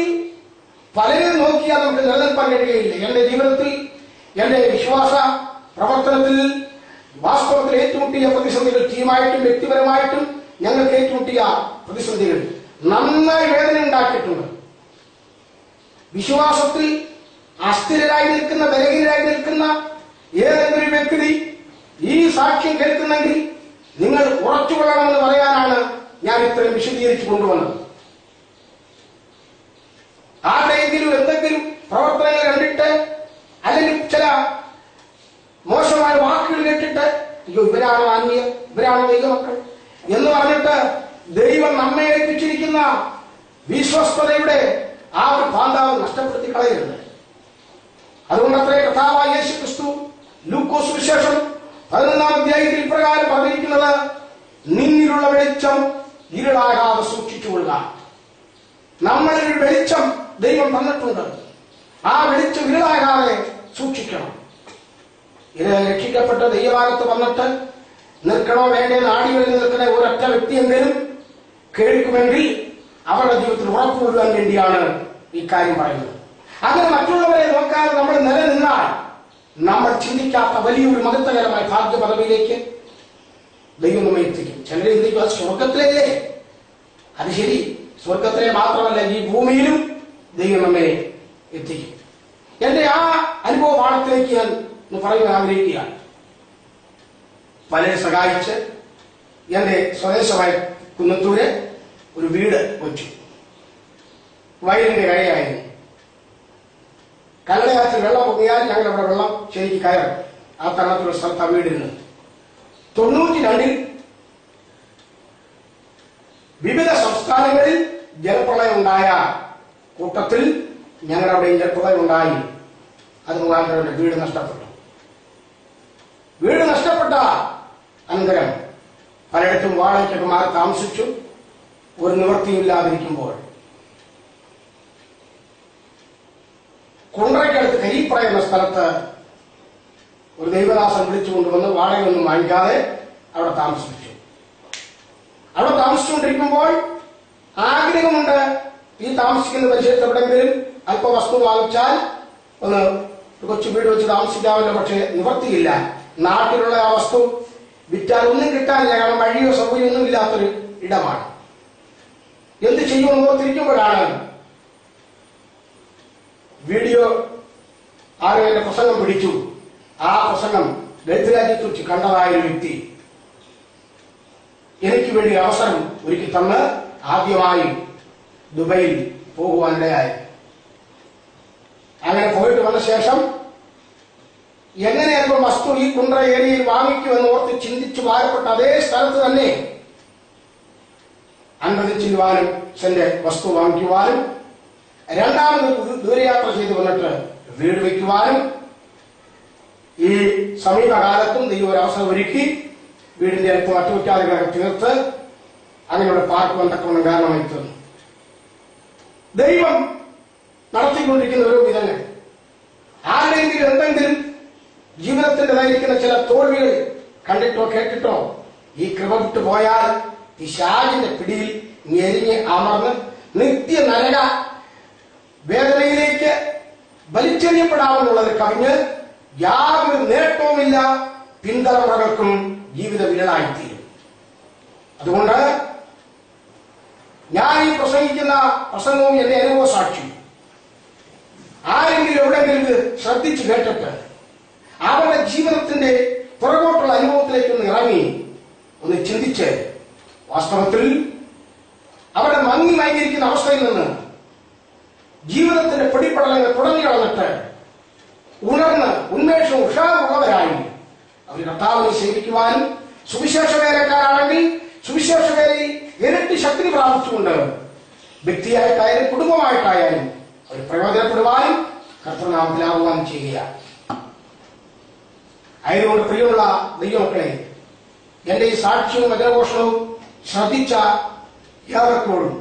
പലരും നോക്കിയാൽ നമുക്ക് നിലനിൽപ്പാൻ കഴിയുകയില്ല. എന്റെ ജീവിതത്തിൽ, എന്റെ വിശ്വാസ പ്രവർത്തനത്തിൽ വാസ്തവത്തിൽ ഏറ്റുമുട്ടിയ പ്രതിസന്ധികൾ, ടീമായിട്ടും വ്യക്തിപരമായിട്ടും ഞങ്ങൾക്ക് ഏറ്റുമുട്ടിയ പ്രതിസന്ധികൾ നന്നായി വേദന ഉണ്ടാക്കിയിട്ടുണ്ട്. വിശ്വാസത്തിൽ അസ്ഥിരരായി നിൽക്കുന്ന, ബലഹീനരായി നിൽക്കുന്ന ഏതെങ്കിലും വ്യക്തി ഈ സാക്ഷ്യം കേൾക്കുന്നെങ്കിൽ നിങ്ങൾ ഉറച്ചുകൊള്ളണമെന്ന് പറയാനാണ് ഞാൻ ഇത്രയും വിശദീകരിച്ചു കൊണ്ടുവന്നത്. ആരുടെയെങ്കിലും എന്തെങ്കിലും പ്രവർത്തനങ്ങൾ കണ്ടിട്ട്, അല്ലെങ്കിൽ ചില മോശമായ വാക്കുകൾ കേട്ടിട്ട്, അയ്യോ ഇവരാണ് ആത്മീയ, ഇവരാണ് ദൈവമക്കൾ എന്ന് പറഞ്ഞിട്ട് ദൈവം നമ്മെ ഏൽപ്പിച്ചിരിക്കുന്ന വിശ്വസ്തതയുടെ ആ ഒരു പാന്താവ് നഷ്ടപ്പെടുത്തി കളയരുത്. അതുകൊണ്ട് അത്രേ കർത്താവായ യേശു ക്രിസ്തു ലൂക്കോസ് സുവിശേഷം 11-ാം അധ്യായത്തിൽ ഇപ്രകാരം പറഞ്ഞിരിക്കുന്നത്, നിന്നിലുള്ള വെളിച്ചം ഇരുളാകാതെ സൂക്ഷിച്ചുകൊള്ളുക. നമ്മളിൽ വെളിച്ചം ദൈവം തന്നിട്ടുണ്ട്. ആ വെളിച്ചം ഇരുളാകാതെ സൂക്ഷിക്കണം. ഇത് രക്ഷിക്കപ്പെട്ട ദൈവഭാഗത്ത് വന്നിട്ട് നിൽക്കണോ വേണ്ടേ നാടികളിൽ നിൽക്കുന്ന ഒരൊറ്റ വ്യക്തിയെങ്കിലും കേൾക്കുമെങ്കിൽ അവരുടെ ജീവിതത്തിൽ ഉറപ്പുകൊള്ളുവാൻ വേണ്ടിയാണ് ഈ കാര്യം പറയുന്നത്. അങ്ങനെ മറ്റുള്ളവരെ നോക്കാതെ നമ്മൾ നിലനിന്നാൽ നമ്മൾ ചിന്തിക്കാത്ത വലിയൊരു മഹത്വകരമായ ഭാഗ്യ പദവിയിലേക്ക് ദൈവം നമ്മെ എത്തിക്കും. ചിലരെ ചിന്തിക്കുക സ്വർഗത്തിലല്ലേ? അത് ശരി, സ്വർഗത്തിലെ മാത്രമല്ല ഈ ഭൂമിയിലും ദൈവം നമ്മെ എത്തിക്കും. എന്റെ ആ അനുഭവ പാഠത്തിലേക്ക് ഞാൻ പറയാൻ ആഗ്രഹിക്കുകയാണ്. പലരെ സഹായിച്ച് എന്റെ സ്വദേശമായ കുന്നത്തൂര് ഒരു വീട് വെച്ചു. വയലിന്റെ കരയായിരുന്നു. കല്ലടയാറ്റിൽ വെള്ളം പൊങ്ങിയാൽ ഞങ്ങൾ അവിടെ വെള്ളം ശരിക്ക് കയറും. ആ തരണത്തിലുള്ള സ്ഥലത്ത് ആ വീടിരുന്നു. 92-ൽ വിവിധ സംസ്ഥാനങ്ങളിൽ ജലപ്രളയം ഉണ്ടായ കൂട്ടത്തിൽ ഞങ്ങളുടെ അവിടെ ജലപ്രളയമുണ്ടായി. അത് മുഖാന്തരം എൻ്റെ വീട് നഷ്ടപ്പെട്ടു. വീട് നഷ്ടപ്പെട്ട അനന്തരം പലയിടത്തും വാടകയ്ക്കൊക്കെ മാറി താമസിച്ചു. ഒരു നിവൃത്തിയില്ലാതിരിക്കുമ്പോൾ കുണ്ട്രയ്ക്കടുത്ത് കരിപ്പറ എന്ന സ്ഥലത്ത് ഒരു ദൈവദാസൻ വിളിച്ചുകൊണ്ടുവന്ന് വാടകയൊന്നും വാങ്ങിക്കാതെ അവിടെ താമസിപ്പിച്ചു. അവിടെ താമസിച്ചുകൊണ്ടിരിക്കുമ്പോൾ ആഗ്രഹമുണ്ട്, ഈ താമസിക്കുന്ന പരിസരത്ത് എവിടെയെങ്കിലും അല്പ വസ്തു വാങ്ങിച്ചാൽ ഒന്ന് കൊച്ചു വീട് വെച്ച് താമസിക്കാമല്ലോ. പക്ഷെ നിവർത്തിയില്ല. നാട്ടിലുള്ള ആ വസ്തു വിറ്റാൽ ഒന്നും കിട്ടാനില്ല. കാരണം വഴിയോ സൗകര്യമൊന്നും ഇല്ലാത്തൊരു ഇടമാണ്. എന്ത് ചെയ്യുമെന്ന് ഓർത്തിരിക്കുമ്പോഴാണ് വീഡിയോ ആരോ എന്റെ പ്രസംഗം പിടിച്ചു. ആ പ്രസംഗം ഗൾഫ് രാജ്യത്ത് വെച്ച് കണ്ടതായ ഒരു വ്യക്തി എനിക്ക് വേണ്ടി അവസരം ഒരുക്കി തന്ന് ആദ്യമായി ദുബൈയിൽ പോകുവാനിടയായി. അങ്ങനെ പോയിട്ട് വന്ന ശേഷം എങ്ങനെയായിരുന്നു വസ്തു ഈ കുണ്ട്ര ഏരിയയിൽ വാങ്ങിക്കുമെന്ന് ഓർത്ത് ചിന്തിച്ചു ഭാരപ്പെട്ട അതേ സ്ഥലത്ത് തന്നെ 50 ചില്ലുവാനും സെന്റ് വസ്തു വാങ്ങിക്കുവാനും രണ്ടാമത് ദൂരയാത്ര ചെയ്ത് വന്നിട്ട് വീട് വയ്ക്കുവാനും ഈ സമീപകാലത്തും ദൈവം ഒരു അവസരം ഒരുക്കി വീടിന്റെ അടുത്ത് മറ്റുവയ്ക്കാതെ തീർത്ത് അങ്ങനെയുള്ള പാർക്ക് ബന്ധക്രമം കാരണമായി തീർന്നു. ദൈവം നടത്തിക്കൊണ്ടിരിക്കുന്ന ഓരോ വിധങ്ങൾ ആരുടെയെങ്കിലും എന്തെങ്കിലും ജീവിതത്തിൻ്റെതായിരിക്കുന്ന ചില തോൽവികൾ കണ്ടിട്ടോ കേട്ടിട്ടോ ഈ കൃപ വിട്ടു പോയാൽ പിശാചിന്റെ പിടിയിൽ ഞെരിഞ്ഞ് അമർന്ന് നിത്യ നരക വേദനയിലേക്ക് വലിച്ചെറിയപ്പെടാമെന്നുള്ളത് കവിഞ്ഞ് യാതൊരു നേട്ടവുമില്ല, പിന്തലമുറകൾക്കും ജീവിത വിരളായിത്തീരും. അതുകൊണ്ട് ഞാൻ ഈ പ്രസംഗിക്കുന്ന പ്രസംഗവും എന്റെ അനുഭവ സാക്ഷി ആരെങ്കിലും എവിടെയെങ്കിലും ഇത് ശ്രദ്ധിച്ചു കേട്ടിട്ട് അവരുടെ ജീവിതത്തിന്റെ പുറകോട്ടുള്ള അനുഭവത്തിലേക്കൊന്ന് ഇറങ്ങി ഒന്ന് ചിന്തിച്ച് വാസ്തവത്തിൽ അവരുടെ മങ്ങി മയങ്ങിയിരിക്കുന്ന അവസ്ഥയിൽ നിന്ന് ജീവിതത്തിന്റെ പൊടിപ്പടലങ്ങൾ തുടങ്ങി കളഞ്ഞിട്ട് ഉണർന്ന് ഉന്മേഷവും ഉഷാറുള്ളവരായി അവർ കർത്താവിനെ സേവിക്കുവാനും സുവിശേഷ വേലക്കാരാണെങ്കിൽ സുവിശേഷ വേലയിൽ ഇരട്ടി ശക്തി പ്രാപിച്ചുകൊണ്ട് വ്യക്തിയായിട്ടായാലും കുടുംബമായിട്ടായാലും അവർ പ്രയോജനപ്പെടുവാനും കർത്തൃനാമത്തിലാവുവാനും ചെയ്യുക. ആയതുകൊണ്ട് പ്രിയമുള്ള ദൈവമക്കളെ, എന്റെ ഈ സാക്ഷ്യവും വചനഘോഷണവും ശ്രദ്ധിച്ച ഏവർക്കോടും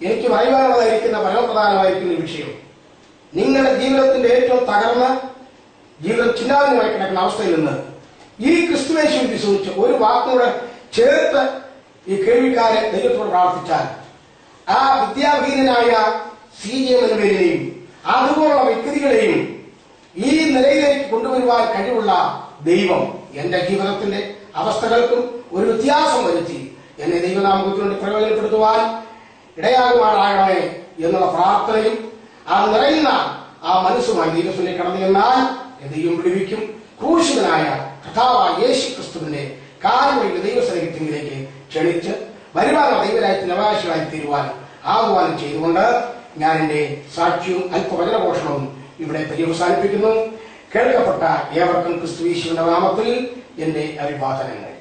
എനിക്ക് പറയുവാനുള്ളതായിരിക്കുന്ന പരമപ്രധാനമായിരിക്കുന്ന വിഷയം, നിങ്ങളുടെ ജീവിതത്തിന്റെ ഏറ്റവും തകർന്ന് ജീവിതം ചിന്താവിനുമായി കിടക്കുന്ന അവസ്ഥയിൽ നിന്ന് ഈ ക്രിസ്തുവേശുവിൽ വിശ്വസിച്ച് ഒരു വാക്കുകൂടെ ചേർത്ത് ഈ കേൾവിക്കാരെ ദൈവത്തോട് പ്രാർത്ഥിച്ചാൽ ആ വിദ്യാഹീനനായ CJM എന്നിവരെയും അതുപോലുള്ള വ്യക്തികളെയും ഈ നിലയിലേക്ക് കൊണ്ടുവരുവാൻ കഴിവുള്ള ദൈവം എന്റെ ജീവിതത്തിന്റെ അവസ്ഥകൾക്കും ഒരു വ്യത്യാസം വരുത്തി എന്നെ ദൈവനാമത്തിന് വേണ്ടി പ്രയോജനപ്പെടുത്തുവാൻ ഇടയാകുമാറാകണമേ എന്നുള്ള പ്രാർത്ഥനയും ആ നിറയുന്ന ആ മനസ്സുമായി ദൈവത്തിലേക്ക് കടന്നു ചെന്നാൽ ദൈവം വിടുവിക്കും. ക്രൂശിതനായ കർത്താവായ യേശു ക്രിസ്തുവിന്റെ കാൽവരിയിലെ ദൈവസന്നിധിയിലേക്ക് ക്ഷണിച്ച് വരുവാനുള്ള ദൈവരാജ്യത്തിന്റെ അവകാശികളായി തീരുവാൻ ആഹ്വാനം ചെയ്തുകൊണ്ട് ഞാൻ എന്റെ സാക്ഷ്യവും അല്പവചനഘോഷണവും ഇവിടെ പര്യവസാനിപ്പിക്കുന്നു. കേൾക്കപ്പെട്ട ഏവർക്കും ക്രിസ്തു യേശുവിന്റെ നാമത്തിൽ എന്റെ അഭിവാദനങ്ങൾ.